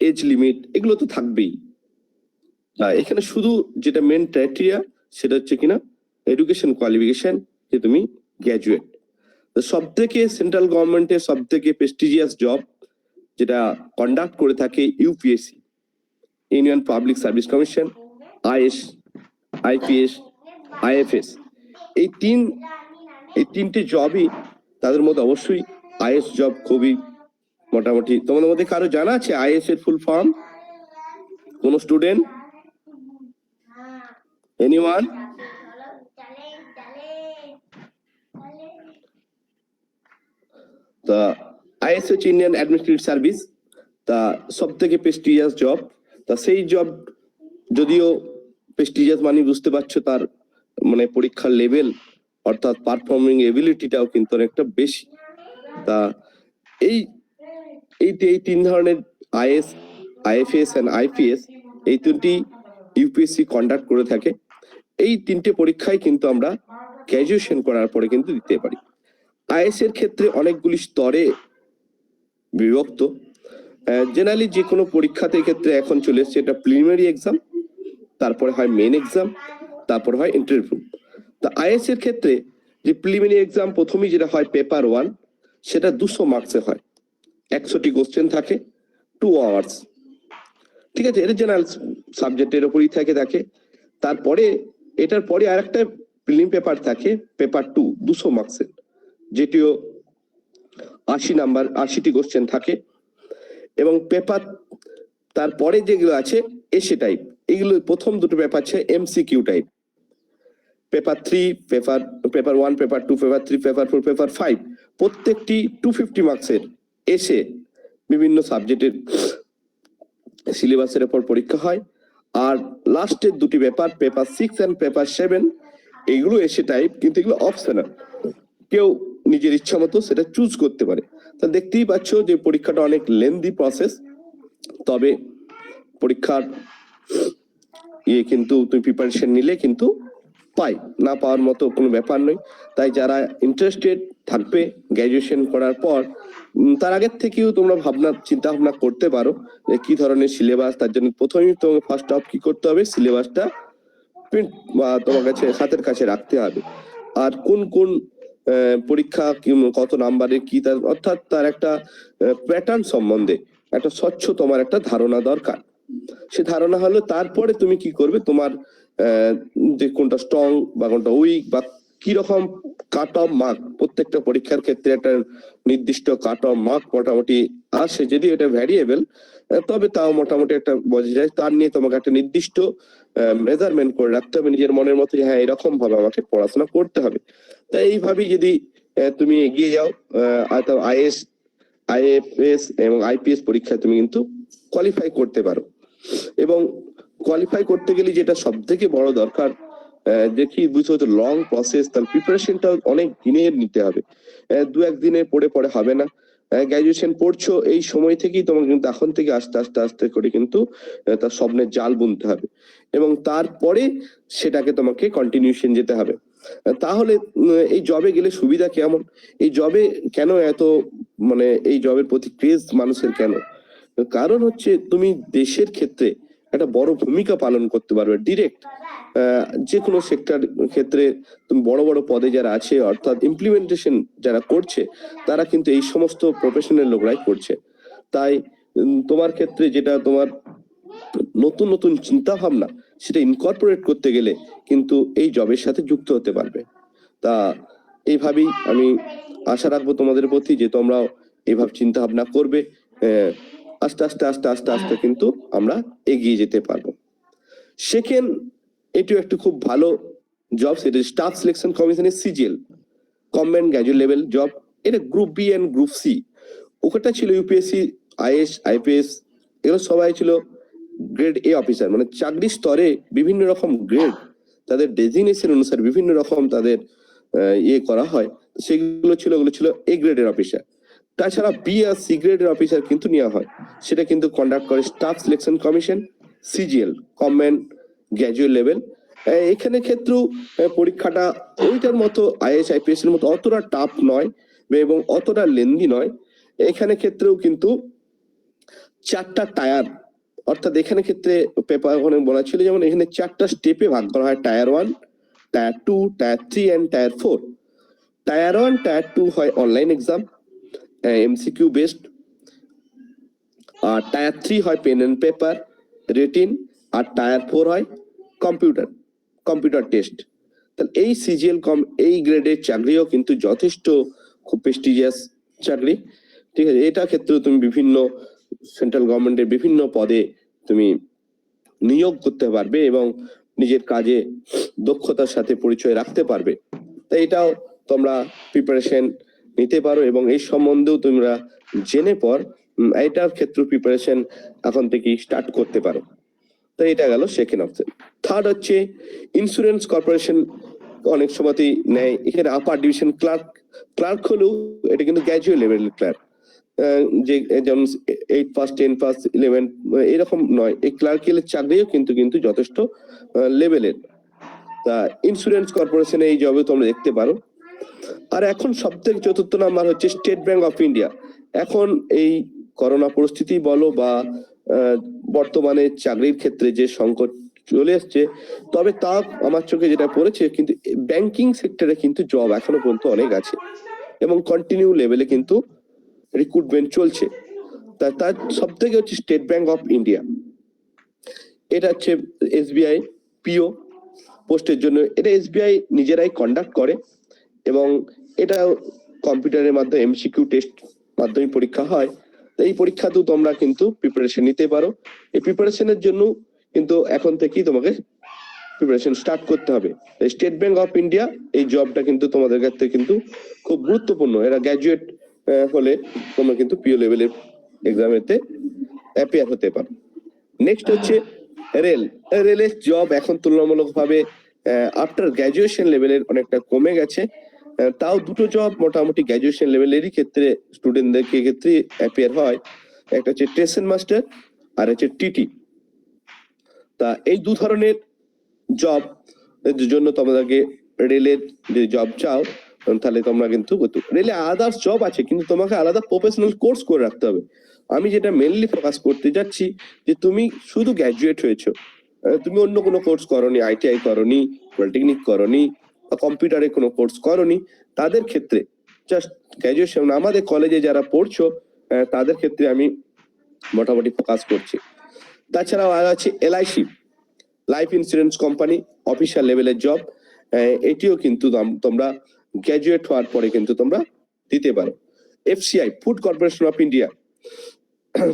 F: এজ লিমিট, এগুলো তো থাকবেই। এখানে শুধু যেটা মেন ক্রাইটেরিয়া সেটা হচ্ছে কিনা এডুকেশন কোয়ালিফিকেশন, যে তুমি গ্র্যাজুয়েট। সব থেকে সেন্ট্রাল গভর্নমেন্টের সব থেকে প্রেস্টিজিয়াস জব যেটা কন্ডাক্ট করে থাকে UPSC, union public service commission, is, IPS, IFS. এই তিনটে জবই, তাদের মধ্যে অবশ্যই আইএস জব খুবই মোটামুটি। তোমাদের মধ্যে কারো জানা আছে আইএস এর ফুল ফর্ম? কোন স্টুডেন্ট? এনিওয়ান? তা আইএস হচ্ছে ইন্ডিয়ান অ্যাডমিনিস্ট্রেটিভ সার্ভিস, তা সব থেকে প্রেস্টিজিয়াস জব। তা সেই জব যদিও প্রেস্টিজিয়াস মানে বুঝতে পারছো তার মানে পরীক্ষার লেভেল অর্থাৎ পারফর্মিং এবিলিটিটাও কিন্তু অনেকটা বেশি। তা এই 3 ধরনের আইএস, আইএফএস এন্ড আইপিএস, এই 3টি ইউপিএসসি কন্ডাক্ট করে থাকে। এই 3টে পরীক্ষায় কিন্তু আমরা গ্র্যাজুয়েশন করার পরে কিন্তু দিতে পারি। আইএস এর ক্ষেত্রে অনেকগুলি স্তরে বিভক্ত। জেনারেলি যে কোনো পরীক্ষাতে ক্ষেত্রে এখন চলে এসছে এটা প্রিলিমিনারি এক্সাম, তারপরে হয় মেন এক্সাম, তারপর হয় ইন্টারভিউ। তা আইএস এর ক্ষেত্রে যে প্রিলিমিনারি এক্সাম প্রথমেই যেটা হয় পেপার 1, সেটা 200 মার্কসে হয়, 100টি কোশ্চেন থাকে, 2 আওয়ার্স। ঠিক আছে, এটা জেনারেল সাবজেক্টের উপরই থাকে। তারপরে এটার পরে আরেকটা প্রিলিম পেপার থাকে, পেপার 2, 200 মার্কসের, যেটিও 80টি কোশ্চেন থাকে। এবং পেপার তারপরে যেগুলো আছে এসে টাইপ, এগুলো প্রথম দুটো পেপার আছে MCQ type. Paper 3, paper 1, paper 2, paper 3, paper 4, paper 5, প্রত্যেকটি 250 মার্কসের এসে বিভিন্ন সাবজেক্টের সিলেবাসের উপর পরীক্ষা হয়। আর লাস্টের দুটি পেপার, পেপার 6 এন্ড পেপার 7, এগুলো এসে টাইপ, কিন্তু এগুলো অপশনাল, কেউ নিজের ইচ্ছা মতো সেটা চুজ করতে পারে। তা দেখতেই পাচ্ছ যে পরীক্ষাটা অনেক লেন্দি প্রসেস, তবে পরীক্ষার কিন্তু তুমি প্রিপারেশন নিলে কিন্তু না পাওয়ার মতো কোনো ব্যাপার নয়। তাই যারা ইন্টারেস্টেড থাকবে গ্র্যাজুয়েশন করার পর, তার আগের থেকেও তোমরা চিন্তা ভাবনা করতে পারো যে কি ধরনের সিলেবাস। তার জন্য প্রথমেই তোমাকে ফার্স্ট অফ কি করতে হবে, সিলেবাসটা প্রিন্ট বা তোমার কাছে হাতের কাছে রাখতে হবে। আর কোন কোন পরীক্ষা কত নাম্বারে কি, তার অর্থাৎ তার একটা প্যাটার্ন সম্বন্ধে একটা স্বচ্ছ তোমার একটা ধারণা দরকার। সে ধারণা হলো তারপরে তুমি কি করবে, তোমার যে কোনটা স্ট্রং বা কোনটা উইক, বা কি রকম কাট অফ মার্ক, প্রত্যেকটা পরীক্ষার ক্ষেত্রে একটা নির্দিষ্ট কাট অফ মার্ক মোটামুটি আসে, যদি এটা ভ্যারিয়েবল, তবে তাও মোটামুটি একটা বোঝা যায়। তার নিয়ে তোমাকে একটা নির্দিষ্ট মেজারমেন্ট করে রাখতে হবে নিজের মনের মতো, হ্যাঁ এরকম ভাবে আমাকে পড়াশোনা করতে হবে। তাই এইভাবেই যদি তুমি এগিয়ে যাও, আইএস, আইএফএস এবং আইপিএস পরীক্ষায় তুমি কিন্তু কোয়ালিফাই করতে পারো। এবং কোয়ালিফাই করতে গেলে যেটা সব থেকে বড় দরকার, দেখি বুঝতে হচ্ছে লং প্রসেস, তার প্রিপারেশনটা অনেক দিনের নিতে হবে, দু একদিনে পড়ে পড়ে হবে না। গ্রাজুয়েশন পড়ছো এই সময় থেকেই তোমার কিন্তু এখন থেকে আস্তে আস্তে আস্তে করে কিন্তু তার স্বপ্নের জাল বুনতে হবে এবং তারপরে সেটাকে তোমাকে কন্টিনিউশন যেতে হবে। তাহলে এই জবে গেলে সুবিধা কেমন, এই জবে কেন এত মানে এই জবের প্রতি ক্রেজ মানুষের কেন? কারণ হচ্ছে তুমি দেশের ক্ষেত্রে একটা বড় ভূমিকা পালন করতে পারবে ডিরেক্ট। যে কোনো সেক্টর ক্ষেত্রে তুমি বড় বড় পদে যারা আছে অর্থাৎ ইমপ্লিমেন্টেশন যারা করছে তারা কিন্তু এই সমস্ত প্রফেশনাল লোকরাই করছে। তাই তোমার ক্ষেত্রে যেটা তোমার নতুন নতুন চিন্তা ভাবনা সেটা ইনকর্পোরেট করতে গেলে কিন্তু এই জবের সাথে যুক্ত হতে পারবে। তা এইভাবেই আমি আশা রাখবো তোমাদের প্রতি যে তোমরাও এইভাবে চিন্তা ভাবনা করবে, আস্তে আস্তে আস্তে আস্তে আস্তে কিন্তু আমরা এগিয়ে যেতে পারবো। সেকেন্ড, এটিও একটু খুব ভালো জব, সেটা স্টাফ সিলেকশন কমিশনের CGL combined graduate level job. এটা group B and group C, ওটা ছিল ইউপিএসসি, আইএস, আইপিএস, এগুলো সবাই ছিল গ্রেড এ অফিসার, মানে চাকরি স্তরে বিভিন্ন রকম গ্রেড তাদের ডেজিগনেশন অনুসারে বিভিন্ন রকম তাদের ইয়ে করা হয়, সেগুলো ছিল ওগুলো ছিল এ গ্রেডের অফিসার। তাছাড়া বি আর সি গ্রেডের অফিসার কিন্তু নেওয়া হয়, সেটা কিন্তু কন্ডাক্ট করে staff selection commission CGL combined graduate level. এখানে ক্ষেত্রেও পরীক্ষাটা ওইটার মতো আইএস আইপিএস এর মতো অতটা টাফ নয় এবং অতটা লেন্দি নয়। এখানে ক্ষেত্রেও কিন্তু 4টা টায়ার, অর্থাৎ এখানে ক্ষেত্রে পেপার ওখানে বলা ছিল যেমন এখানে 4টা স্টেপে ভাগ করা হয়, tier 1, tier 2, tier 3 and tier 4। Tier 1 tier 2 হয় অনলাইন এক্সাম, এমসিকিউ বেসড, আর টায়ার 3 হয় পেন এন্ড পেপার রিটিন, আর টায়ার 4 হয় কম্পিউটার টেস্ট। তাহলে এই সিজিএল এই গ্রেডের চাকরিও কিন্তু যথেষ্ট খুব প্রেস্টিজিয়াস চাকরি, ঠিক আছে। এটা ক্ষেত্রে তুমি বিভিন্ন সেন্ট্রাল গভর্নমেন্টের বিভিন্ন পদে তুমি নিয়োগ করতে পারবে এবং নিজের কাজে দক্ষতার সাথে পরিচয় রাখতে পারবে। তাই এটাও তোমরা প্রিপারেশন নিতে পারো এবং এই সম্বন্ধেও তোমরা জেনে পর এটার ক্ষেত্রে প্রিপারেশন এখন থেকে স্টার্ট করতে পারো। তো এটা গেল সেকেন্ড অপশন। থার্ড হচ্ছে ইন্স্যুরেন্স কর্পোরেশন, অনেক সময়তেই নেয় এখানে আপার ডিভিশন ক্লার্ক হলেও এটা কিন্তু গ্র্যাজুয়েট লেভেলের ক্লার্ক, যে যেমন 8 পাস 10 পাস 11 এরকম নয়, এই ক্লার্কের চাকরিও কিন্তু যথেষ্ট লেভেলের। তা ইন্স্যুরেন্স কর্পোরেশনে এই জবে তোমরা দেখতে পারো। আর এখন সবথেকে চতুর্থ নাম্বার হচ্ছে স্টেট ব্যাংক অফ ইন্ডিয়া। এখন এই করোনা পরিস্থিতি বলো বা বর্তমানে চাকরির ক্ষেত্রে যে সংকট চলে এসছে, তবে তা আমার চোখে যেটা পড়েছে কিন্তু ব্যাংকিং সেক্টরে কিন্তু জব এখনো পর্যন্ত অনেক আছে এবং কন্টিনিউ লেভেলে কিন্তু রিক্রুটমেন্ট চলছে। তার সব থেকে হচ্ছে স্টেট ব্যাংক অফ ইন্ডিয়া, এটা হচ্ছে এসবিআই পিও পোস্টের জন্য, এটা এসবিআই নিজেরাই কন্ডাক্ট করে এবং এটা কম্পিউটারের মাধ্যমে এমসিকিউ টেস্ট মাধ্যমে পরীক্ষা হয়। এই পরীক্ষাতেও তোমরা কিন্তু প্রিপারেশন নিতে পারো। এই প্রিপারেশনের জন্য কিন্তু এখন থেকেই তোমাকে প্রিপারেশন স্টার্ট করতে হবে। স্টেট ব্যাংক অফ ইন্ডিয়া এই জবটা কিন্তু তোমাদের ক্ষেত্রে কিন্তু খুব গুরুত্বপূর্ণ। এরা গ্র্যাজুয়েট হলে তোমরা কিন্তু পিও লেভেলের এক্সামেতে অ্যাপিয়ার হতে পারো। নেক্সট হচ্ছে রেলের জব এখন তুলনামূলকভাবে আফটার গ্র্যাজুয়েশন লেভেলের অনেকটা কমে গেছে, তাও দুটো জব মোটামুটি গ্র্যাজুয়েশন লেভেলেরই ক্ষেত্রে স্টুডেন্টদের ক্ষেত্রে অ্যাপিয়ার হয়। একটা হচ্ছে স্টেশন মাস্টার আর হচ্ছে টিটি। তা এই দু ধরনের জব এর জন্য তোমাদেরকে রেলের যে জব চাও তাহলে তোমরা কিন্তু রেলে আদার্স জব আছে কিন্তু তোমাকে আলাদা প্রফেশনাল কোর্স করে রাখতে হবে। আমি যেটা মেনলি ফোকাস করতে যাচ্ছি যে তুমি শুধু গ্র্যাজুয়েট হয়েছো, তুমি অন্য কোনো কোর্স করনি, আইটিআই করনি, পলিটেকনিক করনি, কম্পিউটারে কোনো কোর্স করনি, তাদের ক্ষেত্রে জাস্ট গ্র্যাজুয়েশন আমাদের কলেজে যারা পড়ছো তাদের ক্ষেত্রে আমি মোটামুটি ফোকাস করছি। তাছাড়াও আর আছে LIC life insurance company officer লেভেলের জব, এটিও কিন্তু তোমরা গ্র্যাজুয়েট হওয়ার পরে কিন্তু তোমরা দিতে পারো। FCI food corporation of India,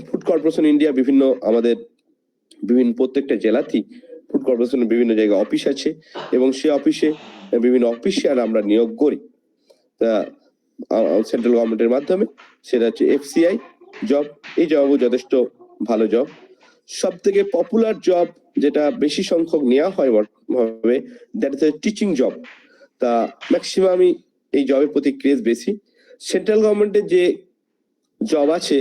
F: food corporation India বিভিন্ন আমাদের বিভিন্ন প্রত্যেকটা জেলাতেই ফুড কর্পোরেশনের বিভিন্ন জায়গায় অফিস আছে এবং সেই অফিসে বিভিন্ন অফিসিয়াল আমরা নিয়োগ করি তা সেন্ট্রাল গভর্নমেন্টের মাধ্যমে, সেটা হচ্ছে এফসিআই জব। এই জবও যথেষ্ট ভালো জব। সব থেকে পপুলার জব যেটা বেশি সংখ্যক নেওয়া হয় ভাবে, that is a teaching job. তা ম্যাক্সিমামই এই জবের প্রতি ক্রেজ বেশি। সেন্ট্রাল গভর্নমেন্টের যে জব আছে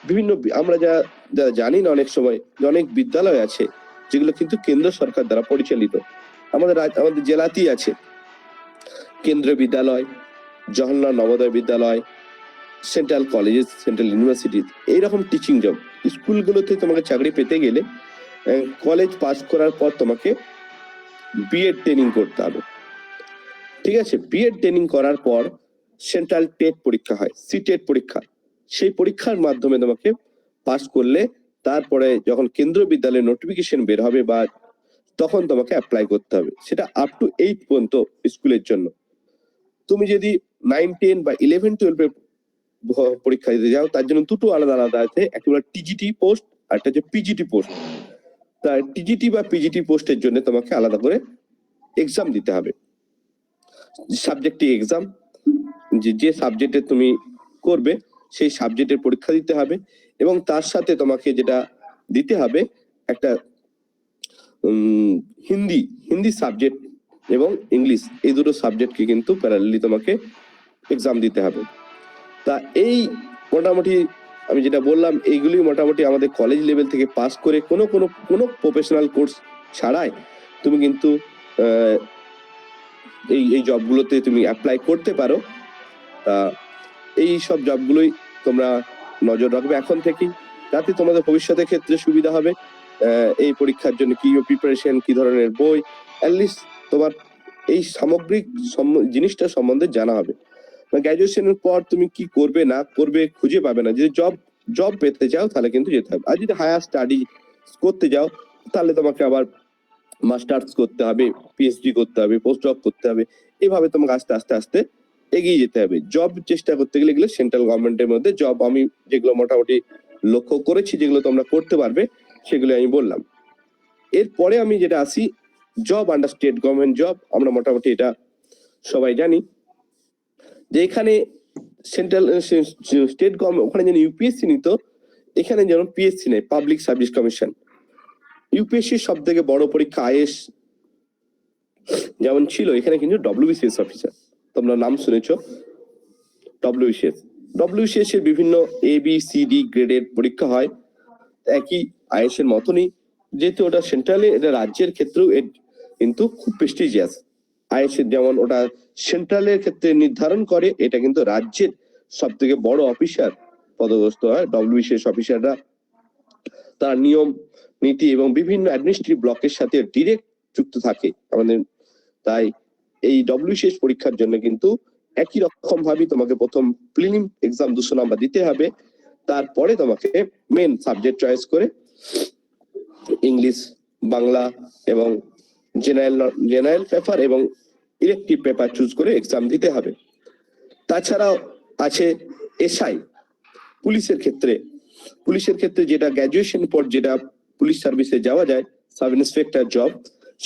F: বিভিন্ন, আমরা যা জানি না অনেক সময় যে অনেক বিদ্যালয় আছে যেগুলো কিন্তু কেন্দ্র সরকার দ্বারা পরিচালিত। আমাদের জেলাতেই আছে কেন্দ্রীয় বিদ্যালয়, জওহরলাল নবোদয় বিদ্যালয়, সেন্ট্রাল কলেজেস, সেন্ট্রাল ইউনিভার্সিটিজ, এইরকম টিচিং জব। স্কুলগুলোতে তোমাকে চাকরি পেতে গেলে কলেজ পাস করার পর তোমাকে বিএড ট্রেনিং করতে হবে। ঠিক আছে, বিএড ট্রেনিং করার পর সেন্ট্রাল টেট পরীক্ষা হয়, সিটেট পরীক্ষা। সেই পরীক্ষার মাধ্যমে তোমাকে পাস করলে তারপরে যখন কেন্দ্রীয় বিদ্যালয়ের নোটিফিকেশন বের হবে বা তখন তোমাকে অ্যাপ্লাই করতে হবে। সেটা আপ টু 8 পর্যন্ত স্কুলের জন্য। তুমি যদি 9, 10 বা 11, 12 পরীক্ষা দিতে যাও তার জন্য দুটো আলাদা আলাদা আছে, একটা হলো টিজিটি পোস্ট আর একটা হচ্ছে পিজিটি পোস্ট। তা টিজিটি বা পিজিটি পোস্টের জন্য তোমাকে আলাদা করে এক্সাম দিতে হবে, সাবজেক্টিভ এক্সাম। যে সাবজেক্টে তুমি করবে সেই সাবজেক্টের পরীক্ষা দিতে হবে এবং তার সাথে তোমাকে যেটা দিতে হবে একটা হিন্দি সাবজেক্ট এবং ইংলিশ, এই দুটো সাবজেক্টকে কিন্তু প্যারালালি তোমাকে এক্সাম দিতে হবে। তা এই মোটামুটি আমি যেটা বললাম এইগুলি মোটামুটি আমাদের কলেজ লেভেল থেকে পাস করে কোনো প্রফেশনাল কোর্স ছাড়াই তুমি কিন্তু এই জবগুলোতে তুমি অ্যাপ্লাই করতে পারো। তা এই সব জবগুলোই তোমরা নজর রাখবে এখন থেকেই, যাতে তোমাদের ভবিষ্যতের ক্ষেত্রে সুবিধা হবে। এই পরীক্ষার জন্য কি প্রিপারেশন, কি ধরনের বই, অ্যাটলিস্ট তোমার এই সামগ্রিক জিনিসটা সম্বন্ধে জানা হবে। গ্র্যাজুয়েশনের পর তুমি কি করবে না করবে খুঁজে পাবে না। যদি জব পেতে চাও তাহলে কিন্তু যেতে হবে। আর যদি হায়ার স্টাডি করতে যাও তাহলে তোমাকে আবার মাস্টার্স করতে হবে, পিএইচডি করতে হবে, পোস্ট ডক করতে হবে। এইভাবে তোমাকে আস্তে আস্তে আস্তে এগিয়ে যেতে হবে। জব চেষ্টা করতে গেলে এগুলো সেন্ট্রাল গভর্নমেন্টের মধ্যে জব আমি যেগুলো মোটামুটি লক্ষ্য করেছি যেগুলো তোমরা করতে পারবে সেগুলো আমি বললাম। এরপরে আমি যেটা আসি job under state government job. আমরা মোটামুটি এটা সবাই জানি যে এখানে সেন্ট্রাল স্টেট গভর্নমেন্ট ওখানে যেন ইউপিএসসি নিত, এখানে যেন পিএসসি নেই, পাবলিক সার্ভিস কমিশন। ইউপিএসসি সব থেকে বড় পরীক্ষা আইএস যেমন ছিল, এখানে কিন্তু ডব্লিউবিসিএস অফিসার, তোমরা নাম শুনেছো ডব্লিউবিসিএস এর বিভিন্ন ABCD গ্রেডের পরীক্ষা হয়, একই আইএস এর মতনই। যেহেতু ওটা সেন্ট্রালে, এটা রাজ্যের ক্ষেত্রেও কিন্তু খুব প্রেস্টিজিয়াস। আইএস এর যেমন ওটা সেন্ট্রালের ক্ষেত্রে নির্ধারণ করে, এটা কিন্তু রাজ্যের সব থেকে বড় অফিসার পদস্থ হয় ডব্লিউবিসিএস অফিসাররা। তার নিয়ম নীতি এবং বিভিন্ন অ্যাডমিনিস্ট্রেটিভ ব্লকের সাথে ডিরেক্ট যুক্ত থাকে আমাদের। তাই এই ডব্লিউবিসিএস পরীক্ষার জন্য কিন্তু একই রকম ভাবে তোমাকে প্রথম প্রিলিম এক্সাম 200 নাম্বার দিতে হবে, তারপরে তোমাকে মেন সাবজেক্ট চয়েস করে ইংলিশ, বাংলা এবং জেনারেল পেপার এবং ইলেকটিভ পেপার চুজ করে এক্সাম দিতে হবে। তাছাড়াও আছে এসআই পুলিশের ক্ষেত্রে যেটা গ্র্যাজুয়েশন পর যেটা পুলিশ সার্ভিসে যাওয়া যায়, সাব ইন্সপেক্টর জব,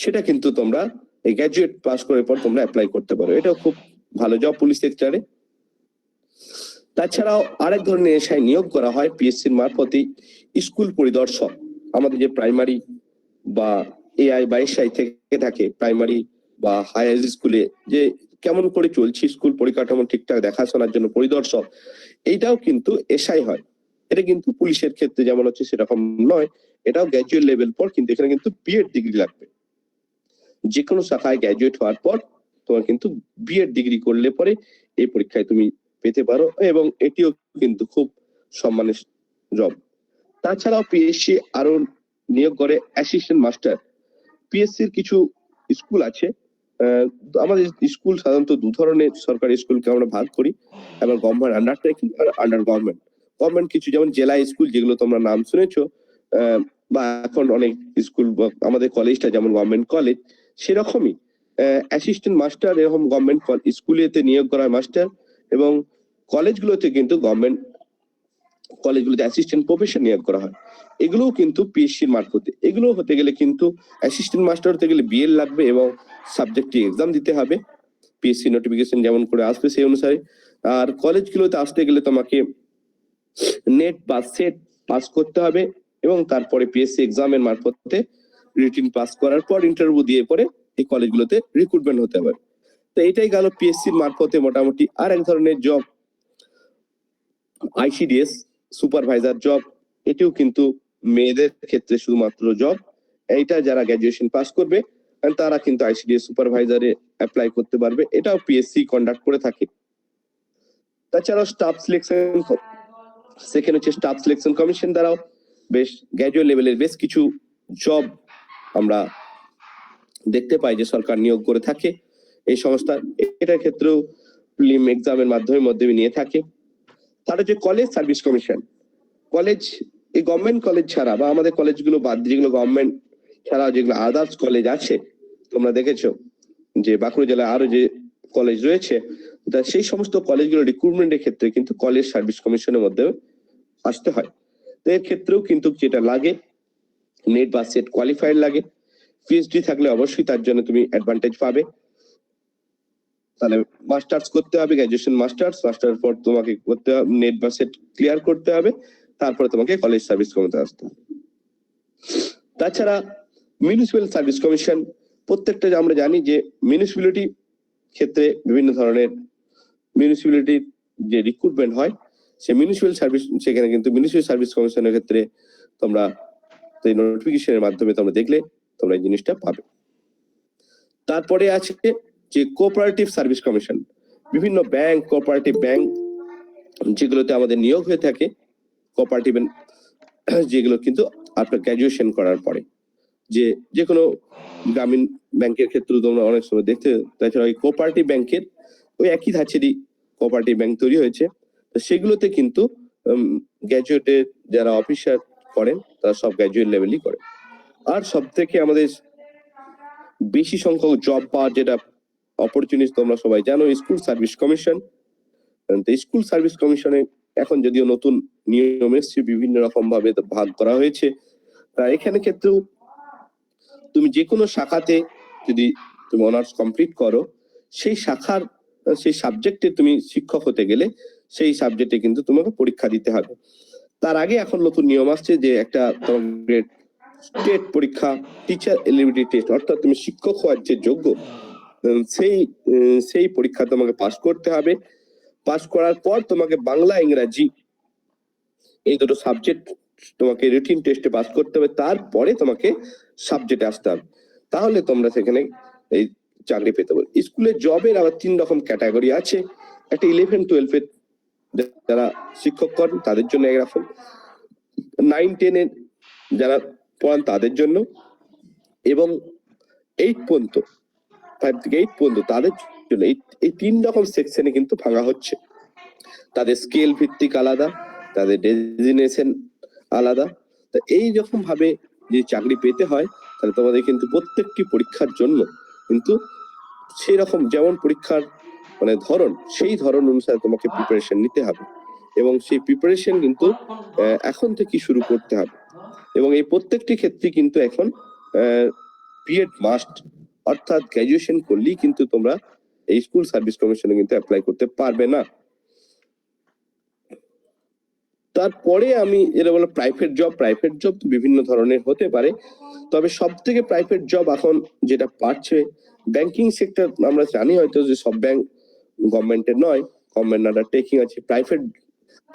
F: সেটা কিন্তু তোমরা এই গ্র্যাজুয়েট পাস করার পর তোমরা অ্যাপ্লাই করতে পারো। এটাও খুব ভালো জব পুলিশ সেক্টরে। তাছাড়াও আরেক ধরনের এসআই নিয়োগ করা হয় পিএসসির মারফতে, স্কুল পরিদর্শক। আমাদের যে প্রাইমারি বা এআই বা এসআই থেকে থাকে প্রাইমারি বা হায়ার স্কুলে যে কেমন করে চলছে স্কুল পরিকাঠামো ঠিকঠাক দেখাশোনার জন্য পরিদর্শক, এইটাও কিন্তু এসআই হয়। এটা কিন্তু পুলিশের ক্ষেত্রে যেমন হচ্ছে সেরকম নয়, এটাও গ্র্যাজুয়েট লেভেল পর, কিন্তু এখানে কিন্তু বিএড ডিগ্রি লাগবে। যে কোনো শাখায় গ্র্যাজুয়েট হওয়ার পর তোমার কিন্তু বিএড ডিগ্রি করলে পরে এই পরীক্ষায় তুমি পেতে পারো এবং এটিও কিন্তু খুব সম্মানের জব। তাছাড়াও পিএসসি আরো নিয়োগ করে অ্যাসিস্ট্যান্ট মাস্টার। পিএসসির কিছু স্কুল আছে, আমাদের স্কুল সাধারণত দু ধরনের সরকারি স্কুলকে আমরা ভাগ করি, এবং গভর্নমেন্ট আন্ডারটেকিং আর আন্ডার গভর্নমেন্ট কিছু যেমন জেলা স্কুল যেগুলো তোমরা নাম শুনেছো, বা এখন অনেক স্কুল আমাদের কলেজটা যেমন গভর্নমেন্ট কলেজ, সেরকমই অ্যাসিস্ট্যান্ট মাস্টার এরকম গভর্নমেন্ট স্কুলেতে নিয়োগ করা মাস্টার, এবং কলেজগুলোতে কিন্তু গভর্নমেন্ট কলেজগুলোতে অ্যাসিস্ট্যান্ট প্রফেসর নিয়োগ করা হয়। এগুলোও কিন্তু পিএসসির মারফতে। এগুলো হতে গেলে কিন্তু অ্যাসিস্ট্যান্ট মাস্টার হতে গেলে বিএড লাগবে এবং সাবজেক্টিভ এক্সাম দিতে হবে, পিএসসি নোটিফিকেশন যেমন করে আসবে সেই অনুসারে। আর কলেজগুলোতে আসতে গেলে তোমাকে নেট বা সেট পাস করতে হবে এবং তারপরে পিএসসি এক্সামের মারফতে রিটিন পাস করার পর ইন্টারভিউ দিয়ে পরে এই কলেজগুলোতে রিক্রুটমেন্ট হতে পারে। তো এটাই গেল পিএসসির মারফতে মোটামুটি। আর এক ধরনের জব আইসিডিএস সুপারভাইজার জব, এটিও কিন্তু মেয়েদের ক্ষেত্রে শুধুমাত্র জব। এইটা যারা গ্রাজুয়েশন পাস করবে তারা কিন্তু আইসিডিএস সুপারভাইজারে অ্যাপ্লাই করতে পারবে, এটাও পিএসসি কন্ডাক্ট করে থাকে। তাছাড়াও স্টাফ সিলেকশন, সেকেন্ড হচ্ছে স্টাফ সিলেকশন কমিশন দ্বারাও বেশ গ্র্যাজুয়েট লেভেলের বেশ কিছু জব আমরা দেখতে পাই যে সরকার নিয়োগ করে থাকে এই সংস্থা। এটার ক্ষেত্রেও প্রিলিম এক্সামের মাধ্যমে নিয়ে থাকে। তার হচ্ছে কলেজ সার্ভিস কমিশন। কলেজ, এই গভর্নমেন্ট কলেজ ছাড়া বা আমাদের কলেজগুলো বাদ দিয়ে যেগুলো গভর্নমেন্ট ছাড়া যেগুলো আদার্স কলেজ আছে, তোমরা দেখেছো যে বাঁকুড়া জেলায় আরো যে কলেজ রয়েছে, সেই সমস্ত কলেজগুলো রিক্রুটমেন্টের ক্ষেত্রে কিন্তু কলেজ সার্ভিস কমিশনের মধ্যে আসতে হয়। তো এর ক্ষেত্রেও কিন্তু যেটা লাগে নেট বা সেট কোয়ালিফাইড লাগে। পিএইচডি থাকলে অবশ্যই তার জন্য তুমি অ্যাডভান্টেজ পাবে। তাহলে মাস্টার্স করতে হবে, গ্রাজুয়েশন মাস্টার্স পর তোমাকে করতে হবে নেট বা সেট ক্লিয়ার করতে হবে, তারপরে তোমাকে কলেজ সার্ভিস কমিশনে আসতে হবে। তাছাড়া মিউনিসিপ্যাল সার্ভিস কমিশন, প্রত্যেকটা আমরা জানি যে মিউনিসিপ্যালিটি ক্ষেত্রে বিভিন্ন ধরনের মিউনিসিপ্যালিটির যে রিক্রুটমেন্ট হয়, সেই মিউনিসিপ্যাল সার্ভিস, সেখানে কিন্তু মিউনিসিপ্যাল সার্ভিস কমিশনের ক্ষেত্রে তোমরা এই নোটিফিকেশনের মাধ্যমে তোমরা দেখলে তোমরা এই জিনিসটা পাবে। তারপরে আছে যে কোঅপারেটিভ সার্ভিস কমিশন। বিভিন্ন ব্যাংক, কোঅপারেটিভ ব্যাংক যেগুলোতে আমাদের নিয়োগ হয়ে থাকে, কোঅপারেটিভ যেগুলো কিন্তু আপনার গ্রাজুয়েশন করার পরে যে কোনো গ্রামীণ ব্যাংকের ক্ষেত্রে তোমরা অনেক সময় দেখতে। তাছাড়া ওই কোঅপারেটিভ ব্যাংকের ওই একই ধাঁচেরই কোঅপারেটিভ ব্যাংক তৈরি হয়েছে। তো সেগুলোতে কিন্তু গ্রাজুয়েটের যারা অফিসার করেন তারা সব গ্রাজুয়েট লেভেলই করে। আর সব থেকে আমাদের বেশি সংখ্যক জব পাওয়ার যেটা অপরচুনিটি তোমরা সবাই জানো, school service commission. School service কমিশনে এখন যদিও নতুন নিয়ম এসছে, বিভিন্ন রকম ভাবে ভাগ করা হয়েছে। তা এখানে ক্ষেত্রেও তুমি যে কোনো শাখাতে যদি তুমি অনার্স কমপ্লিট করো, সেই শাখার সেই সাবজেক্টে তুমি শিক্ষক হতে গেলে সেই সাবজেক্টে কিন্তু তোমাকে পরীক্ষা দিতে হবে। তার আগে এখন নতুন নিয়ম আসছে যে একটা তোমাকে স্টেট পরীক্ষা, টিচার এলিজিবিলিটি টেস্ট, অর্থাৎ তুমি শিক্ষক হওয়ার যে যোগ্য সেই পরীক্ষা তোমাকে পাস করতে হবে। পাস করার পর তোমাকে বাংলা, ইংরাজি এই দুটো সাবজেক্ট তোমাকে রিটিন টেস্টে পাস করতে হবে, তারপরে তোমাকে সাবজেক্টে আসতে হবে। তাহলে তোমরা সেখানে এই চাকরি পেতে পারো। স্কুলের জবের আবার 3 রকম ক্যাটাগরি আছে। একটা 11-12 এর যারা শিক্ষক করেন তাদের জন্য একরকম, 9-10 এর যারা পড়ান তাদের জন্য, এবং 8 পর্যন্ত, 5 থেকে 8 পর্যন্ত তাদের জন্য। এই 3 রকম সেকশনে কিন্তু ভাঙা হচ্ছে। তাদের স্কেল ভিত্তিক আলাদা, তাদের ডেজিগনেশন আলাদা। তো এই রকম ভাবে যে চাকরি পেতে হয়, তাহলে তোমাদের কিন্তু প্রত্যেকটি পরীক্ষার জন্য কিন্তু সেই রকম যেমন পরীক্ষার মানে ধরন, সেই ধরন অনুসারে তোমাকে প্রিপারেশন নিতে হবে, এবং সেই প্রিপারেশন কিন্তু এখন থেকে শুরু করতে হবে। এবং এই প্রত্যেকটি ক্ষেত্রে কিন্তু এখন বিএড মাস্ট, অর্থাৎ গ্রাজুয়েশন করলেই কিন্তু তোমরা এই স্কুল সার্ভিস কমিশনে কিন্তু অ্যাপ্লাই করতে পারবে না। তারপরে আমি যেটা বললাম প্রাইভেট জব তো বিভিন্ন ধরনের হতে পারে, তবে সব থেকে প্রাইভেট জব এখন যেটা পাচ্ছে ব্যাংকিং সেক্টর। আমরা জানি হয়তো যে সব ব্যাংক গভর্নমেন্টের নয়, গভর্নমেন্ট না টেকিং আছে। প্রাইভেট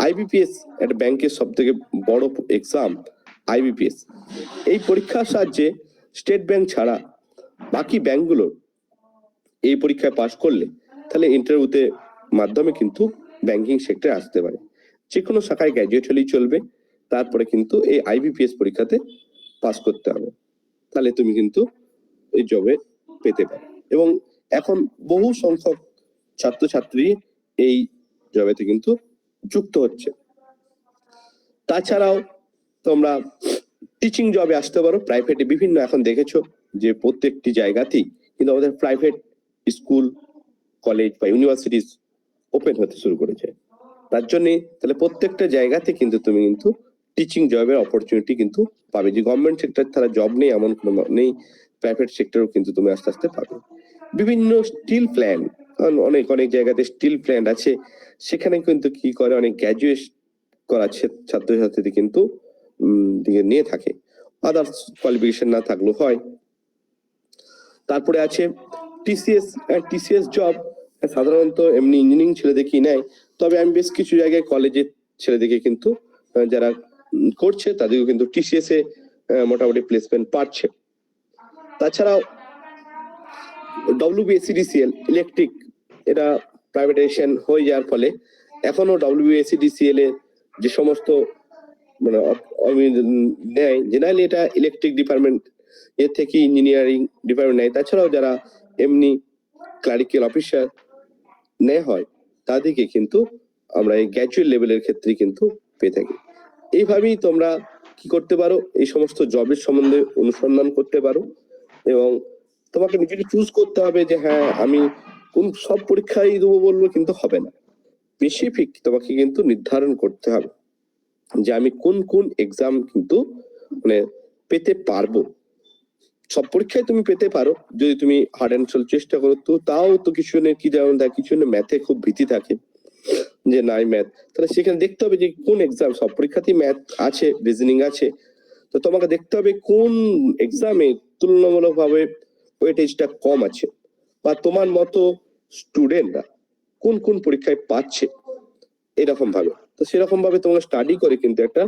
F: আইবিপিএস একটা ব্যাংকের সব থেকে বড় এক্সাম আইবিপিএস। এই পরীক্ষার সাহায্যে স্টেট ব্যাংক ছাড়া বাকি ব্যাংকগুলো এই পরীক্ষায় পাশ করলে তাহলে ইন্টারভিউতে মাধ্যমে কিন্তু ব্যাংকিং সেক্টরে আসতে পারে। যে কোনো শাখায় গ্রাজুয়েট হলেই চলবে, তারপরে কিন্তু এই আইবিপিএস পরীক্ষাতে পাস করতে হবে, তাহলে তুমি কিন্তু এই জবে পেতে পারো। এবং এখন বহু সংখ্যক ছাত্রছাত্রী এই জবেতে কিন্তু যুক্ত হচ্ছে। তাছাড়াও তোমরা টিচিং জবে আসতে পারো প্রাইভেটে। বিভিন্ন এখন দেখেছো যে প্রত্যেকটি জায়গাতেই কিন্তু আমাদের প্রাইভেট স্কুল, কলেজ বা ইউনিভার্সিটিজ ওপেন হতে শুরু করেছে। তার জন্য তাহলে প্রত্যেকটা জায়গাতে কিন্তু তুমি কিন্তু টিচিং জবের অপরচুনিটি কিন্তু পাবে। যে গভর্নমেন্ট সেক্টর ছাড়া জব নেই এমন কোনো নেই, প্রাইভেট সেক্টরও কিন্তু তুমি আস্তে আস্তে পাবে। বিভিন্ন স্টিল প্ল্যান্ট, অনেক জায়গাতে স্টিল প্ল্যান্ট আছে, সেখানে কিন্তু কি করে অনেক গ্রাজুয়েট করা ছাত্রছাত্রীদের কিন্তু নিয়ে থাকে। আদার্স কোয়ালিফিকেশন না থাকলেও হয়। তারপরে আছে টিসিএস জব, সাধারণত এমনি ইঞ্জিনিয়ারিং ছেলেদেরকে নেয়, তবে আমি বেশ কিছু জায়গায় কলেজের ছেলেদেরকে কিন্তু যারা করছে তাদেরকে কিন্তু টিসিএস এ মোটামুটি প্লেসমেন্ট পাচ্ছে। তাছাড়াও WBSCDCL ইলেকট্রিক, এটা প্রাইভেটাইজেশন হয়ে যাওয়ার ফলে এখনো WBSCDCL এ যে সমস্ত মানে নেয়, জেনারেলি এটা ইলেকট্রিক ডিপার্টমেন্ট এর থেকে ইঞ্জিনিয়ারিং ডিপার্টমেন্ট নেয়। তাছাড়াও যারা এমনি ক্লারিক্যাল অফিসার নেওয়া হয় তাদেরকে কিন্তু আমরা এই গ্র্যাজুয়েট লেভেলের ক্ষেত্রে কিন্তু পেয়ে থাকি। এইভাবেই তোমরা কি করতে পারো, এই সমস্ত জবের সম্বন্ধে অনুসন্ধান করতে পারো এবং তোমাকে নিজেকে চুজ করতে হবে যে হ্যাঁ আমি কোন সব পরীক্ষায় দেবো বলবো কিন্তু হবে না, স্পেসিফিক তোমাকে কিন্তু নির্ধারণ করতে হবে যে আমি কোন কোন এক্সাম কিন্তু মানে পেতে পারবো। সব পরীক্ষায় তুমি পেতে পারো যদি তুমি হার্ড অ্যান্ড সোল চেষ্টা করো, তো তাও তো কিছু কি যেমন কিছু ম্যাথে খুব ভীতি থাকে যে নাই ম্যাথ, তাহলে সেখানে দেখতে হবে যে কোন এক্সাম, সব পরীক্ষাতেই ম্যাথ আছে, রিজনিং আছে, তো তোমাকে দেখতে হবে কোন এক্সামে তুলনামূলক ভাবে ওয়েটেজটা কম আছে বা তোমার মতো স্টুডেন্টরা কোন কোন পরীক্ষায় পাচ্ছে এরকম ভাবে। তো সেরকম ভাবে তোমাকে স্টাডি করে কিন্তু একটা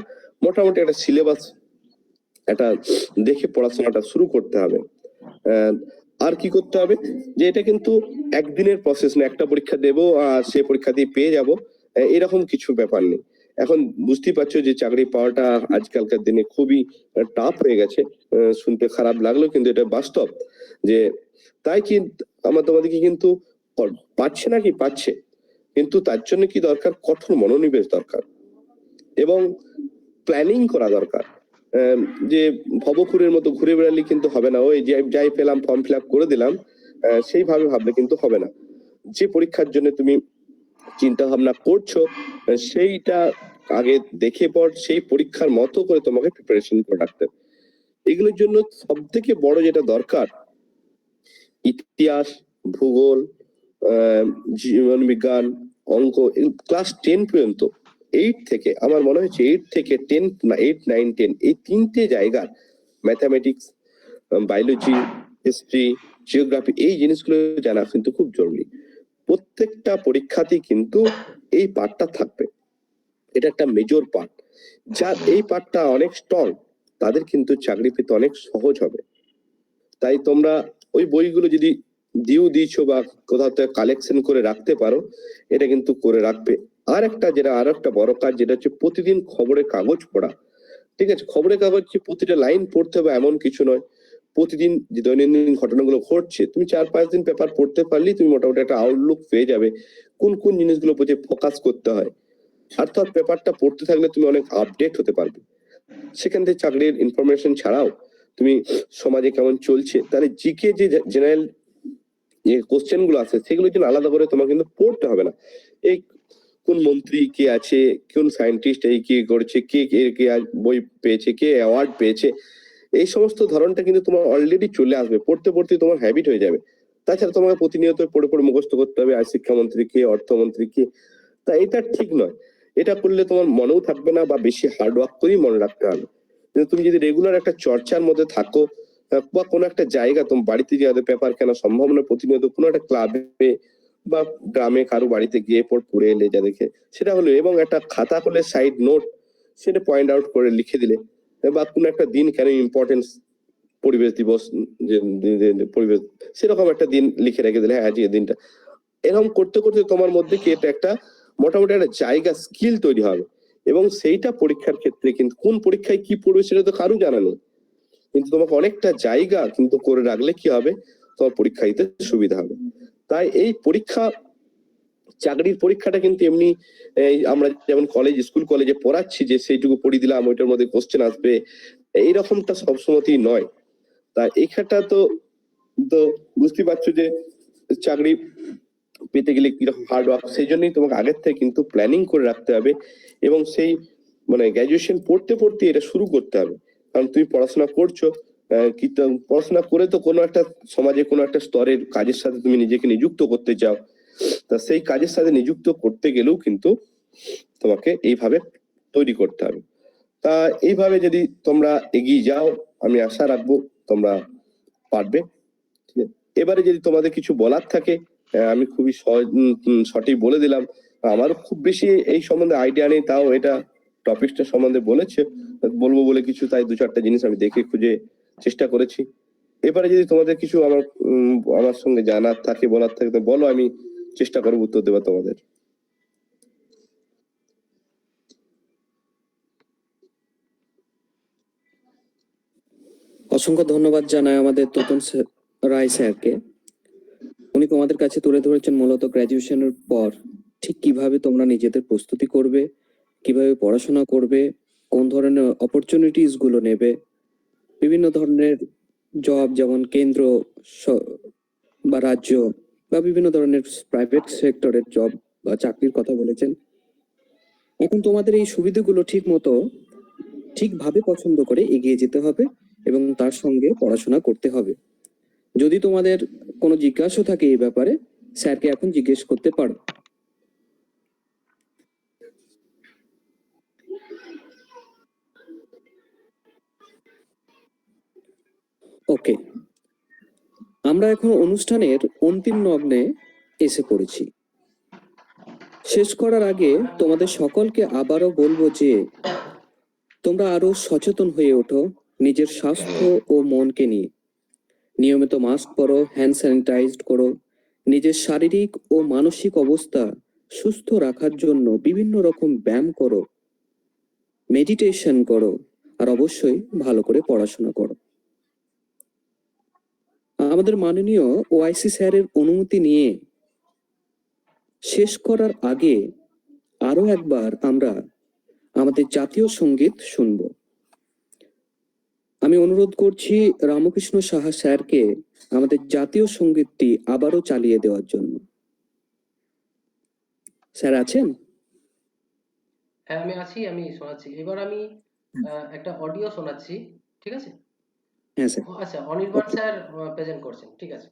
F: মোটামুটি একটা সিলেবাস এটা দেখে পড়াশোনাটা শুরু করতে হবে। আর কি করতে হবে যে এটা কিন্তু একদিনের প্রসেস না, একটা পরীক্ষা দেবো আর সে পরীক্ষা দিয়ে পেয়ে যাব এরকম কিছু ব্যাপার নেই। এখন বুঝতেই পারছো যে চাকরি পাওয়াটা আজকালকার দিনে খুবই টাফ হয়ে গেছে, শুনতে খারাপ লাগলো কিন্তু এটা বাস্তব। যে তাই কি আমার তোমাদেরকে কিন্তু পাচ্ছে না কি পাচ্ছে, কিন্তু তার জন্য কি দরকার, কঠোর মনোনিবেশ দরকার এবং প্ল্যানিং করা দরকার। যে ভবঘুরের মতো ঘুরে বেড়ালে কিন্তু হবে না, ওই যাই পেলাম ফর্ম ফিল আপ করে দিলাম সেইভাবে ভাবলে কিন্তু হবে না। যে পরীক্ষার জন্য তুমি চিন্তা ভাবনা করছো সেইটা আগে দেখে পর সেই পরীক্ষার মতো করে তোমাকে প্রিপারেশন করে রাখতে হবে। এগুলোর জন্য সব থেকে বড় যেটা দরকার, ইতিহাস, ভূগোল, জীবন বিজ্ঞান, অঙ্ক, ক্লাস 10 পর্যন্ত, 8 থেকে আমার মনে হচ্ছে 8 থেকে 10 না 8, 9, 10 এই তিনটে জায়গার ম্যাথামেটিক্স, বায়োলজি, হিস্ট্রি, জিওগ্রাফি এই জিনিসগুলো জানা কিন্তু খুব জরুরি। প্রত্যেকটা পরীক্ষাতেই কিন্তু এই পার্টটা থাকবে, এটা একটা মেজর পার্ট। যার এই পার্টটা অনেক স্ট্রং তাদের কিন্তু চাকরি পেতে অনেক সহজ হবে। তাই তোমরা ওই বইগুলো যদি দিয়েছো বা কোথাও থেকে কালেকশন করে রাখতে পারো, এটা কিন্তু করে রাখবে। আর একটা বড় কাজ যেটা হচ্ছে প্রতিদিন খবরের কাগজ পড়া। ঠিক আছে, খবরের কাগজ যে প্রতিটা লাইন পড়তে হবে এমন কিছু নয়, প্রতিদিন যে দৈনন্দিন ঘটনাগুলো ঘটছে তুমি 4-5 দিন পেপার পড়তে পারলেই তুমি মোটামুটি একটা আউটলুক পেয়ে যাবে কোন কোন জিনিসগুলো প্রতি ফোকাস করতে হয়। অর্থাৎ পেপারটা পড়তে থাকলে তুমি অনেক আপডেট হতে পারবে। সেখান থেকে চাকরির ইনফরমেশন ছাড়াও তুমি সমাজে কেমন চলছে, তাহলে জিকে যে জেনারেল যে কোশ্চেন গুলো আছে সেগুলোর জন্য আলাদা করে তোমাকে কিন্তু পড়তে হবে না। এই কোন মন্ত্রী কে আছে, কোন সায়েন্টিস্ট এই কি করেছে, কে বই পেয়েছে, কে অ্যাওয়ার্ড পেয়েছে, এই সমস্ত ধরনটা কিন্তু তোমার অলরেডি চলে আসবে, পড়তে পড়তে তোমার হ্যাবিট হয়ে যাবে। তাছাড়া তোমাকে প্রতিনিয়ত পড়ে পড়ে মুখস্থ করতে হবে আর শিক্ষামন্ত্রী কে, অর্থমন্ত্রী কে, তা এটা ঠিক নয়। এটা করলে তোমার মনেও থাকবে না বা বেশি হার্ড ওয়ার্ক করেই মনে রাখতে হবে। কিন্তু তুমি যদি রেগুলার একটা চর্চার মধ্যে থাকো বা কোনো একটা জায়গা, তোমার বাড়িতে যে পেপার কেনা সম্ভব নয় প্রতিনিয়ত, কোনো একটা ক্লাবে বা গ্রামে কারো বাড়িতে গিয়ে পড়ে এলে যা দেখে সেটা হলো, এবং একটা খাতা করলে সাইড নোট সেটা পয়েন্ট আউট করে লিখে দিলে, বা কোনো একটা দিন কেন ইম্পর্টেন্স, পরিবেশ দিবস, যে পরিবেশ সেরকম একটা দিন লিখে রেখে দিলে, হ্যাঁ আজকে দিনটা, এরকম করতে করতে তোমার মধ্যে কি এটা একটা মোটামুটি একটা জায়গা স্কিল তৈরি হবে। এবং সেইটা পরীক্ষার ক্ষেত্রে কিন্তু কোন পরীক্ষায় কি পড়বে সেটা তো কারো জানা নেই, কিন্তু তোমাকে অনেকটা জায়গা কিন্তু করে রাখলে কি হবে, তোমার পরীক্ষা দিতে সুবিধা হবে। তাই এই পরীক্ষা, চাকরির পরীক্ষাটা কিন্তু এমনি আমরা যেমন স্কুল কলেজে পড়াচ্ছি যে সেইটুকু পড়িয়ে দিলাম ওইটার মধ্যে কোশ্চেন আসবে, এইরকমটা সবসময়তেই নয়। তা এইখানটা তো বুঝতে পারছো যে চাকরি পেতে গেলে কিরকম হার্ড ওয়ার্ক, সেই জন্যই তোমাকে আগের থেকে কিন্তু প্ল্যানিং করে রাখতে হবে এবং সেই মানে গ্রাজুয়েশন পড়তে পড়তে এটা শুরু করতে হবে। কারণ তুমি পড়াশোনা করছো, কিন্তু পড়াশোনা করে তো কোনো একটা সমাজে কোনো একটা স্তরের কাজের সাথে তুমি নিজেকে নিযুক্ত করতে চাও, তা সেই কাজের সাথে নিযুক্ত করতে গেলেও কিন্তু তোমাকে এইভাবে তৈরি করতে হবে। তা এইভাবে যদি তোমরা এগিয়ে যাও, আমি আশা রাখবো তোমরা পারবে। ঠিক আছে, এবারে যদি তোমাদের কিছু বলার থাকে, আমি খুবই সঠিক বলে দিলাম। আমারও খুব বেশি এই সম্বন্ধে আইডিয়া নেই, তাও এটা টপিকটা সম্বন্ধে বলবো বলে কিছু, তাই 2-4টা জিনিস আমি দেখে খুঁজে চেষ্টা করেছি। এবারে যদি তোমাদের কিছু আমার সঙ্গে জানার থাকে, বলার থাকে, তো বলো, আমি চেষ্টা করবো উত্তর দেওয়া তোমাদের।
A: অসংখ্য ধন্যবাদ জানাই আমাদের তোতন রায় স্যারকে। উনি তোমাদের কাছে তুলে ধরেছেন মূলত গ্রাজুয়েশনের পর ঠিক কিভাবে তোমরা নিজেদের প্রস্তুতি করবে, কিভাবে পড়াশোনা করবে, কোন ধরনের অপরচুনিটিস গুলো নেবে, বিভিন্ন ধরনের জব যেমন কেন্দ্র বা রাজ্য বা বিভিন্ন ধরনের প্রাইভেট সেক্টরের জব বা চাকরির কথা বলেছেন। এখন তোমাদের এই সুবিধাগুলো ঠিকভাবে পছন্দ করে এগিয়ে যেতে হবে এবং তার সঙ্গে পড়াশোনা করতে হবে। যদি তোমাদের কোনো জিজ্ঞাসা থাকে এই ব্যাপারে, স্যারকে এখন জিজ্ঞেস করতে পারো। ওকে, আমরা এখন অনুষ্ঠানের অন্তিম লগ্নে এসে পড়েছি। শেষ করার আগে তোমাদের সকলকে আবারও বলবো যে তোমরা আরো সচেতন হয়ে ওঠো নিজের স্বাস্থ্য ও মনকে নিয়ে। নিয়মিত মাস্ক পরো, হ্যান্ড স্যানিটাইজ করো, নিজের শারীরিক ও মানসিক অবস্থা সুস্থ রাখার জন্য বিভিন্ন রকম ব্যায়াম করো, মেডিটেশন করো, আর অবশ্যই ভালো করে পড়াশোনা করো। আমাদের মাননীয় ওআইসি স্যারের অনুমতি নিয়ে শেষ করার আগে আরো একবার আমরা আমাদের জাতীয় সঙ্গীত শুনব। আমি অনুরোধ করছি রামকৃষ্ণ সাহা স্যারকে আমাদের জাতীয় সঙ্গীতটি আবারও চালিয়ে দেওয়ার জন্য। স্যার আছেন?
E: হ্যাঁ, আমি আছি, আমি শোনাচ্ছি। এবার আমি একটা অডিও শোনাচ্ছি, ঠিক আছে?
A: হ্যাঁ স্যার।
E: আচ্ছা, অনির্বাণ
A: Okay.
E: স্যার প্রেজেন্ট করছেন, ঠিক আছে?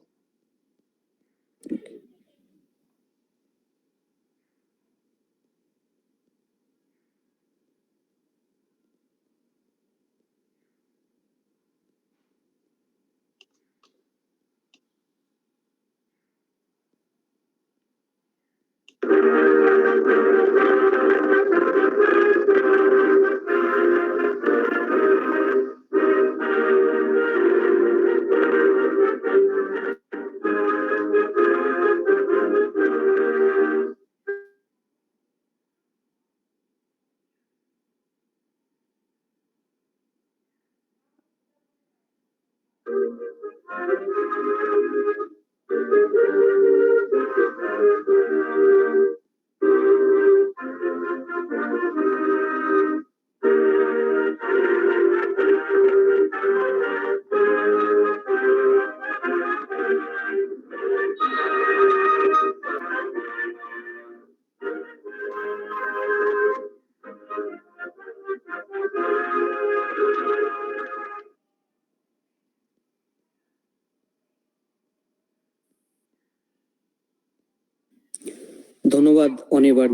A: ধন্যবাদ অনির্বাণ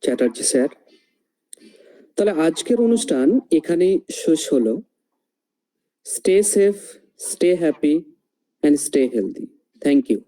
A: চ্যাটার্জি স্যার। তাহলে আজকের অনুষ্ঠান এখানেই শেষ হলো। Stay safe, stay happy and stay healthy. Thank you.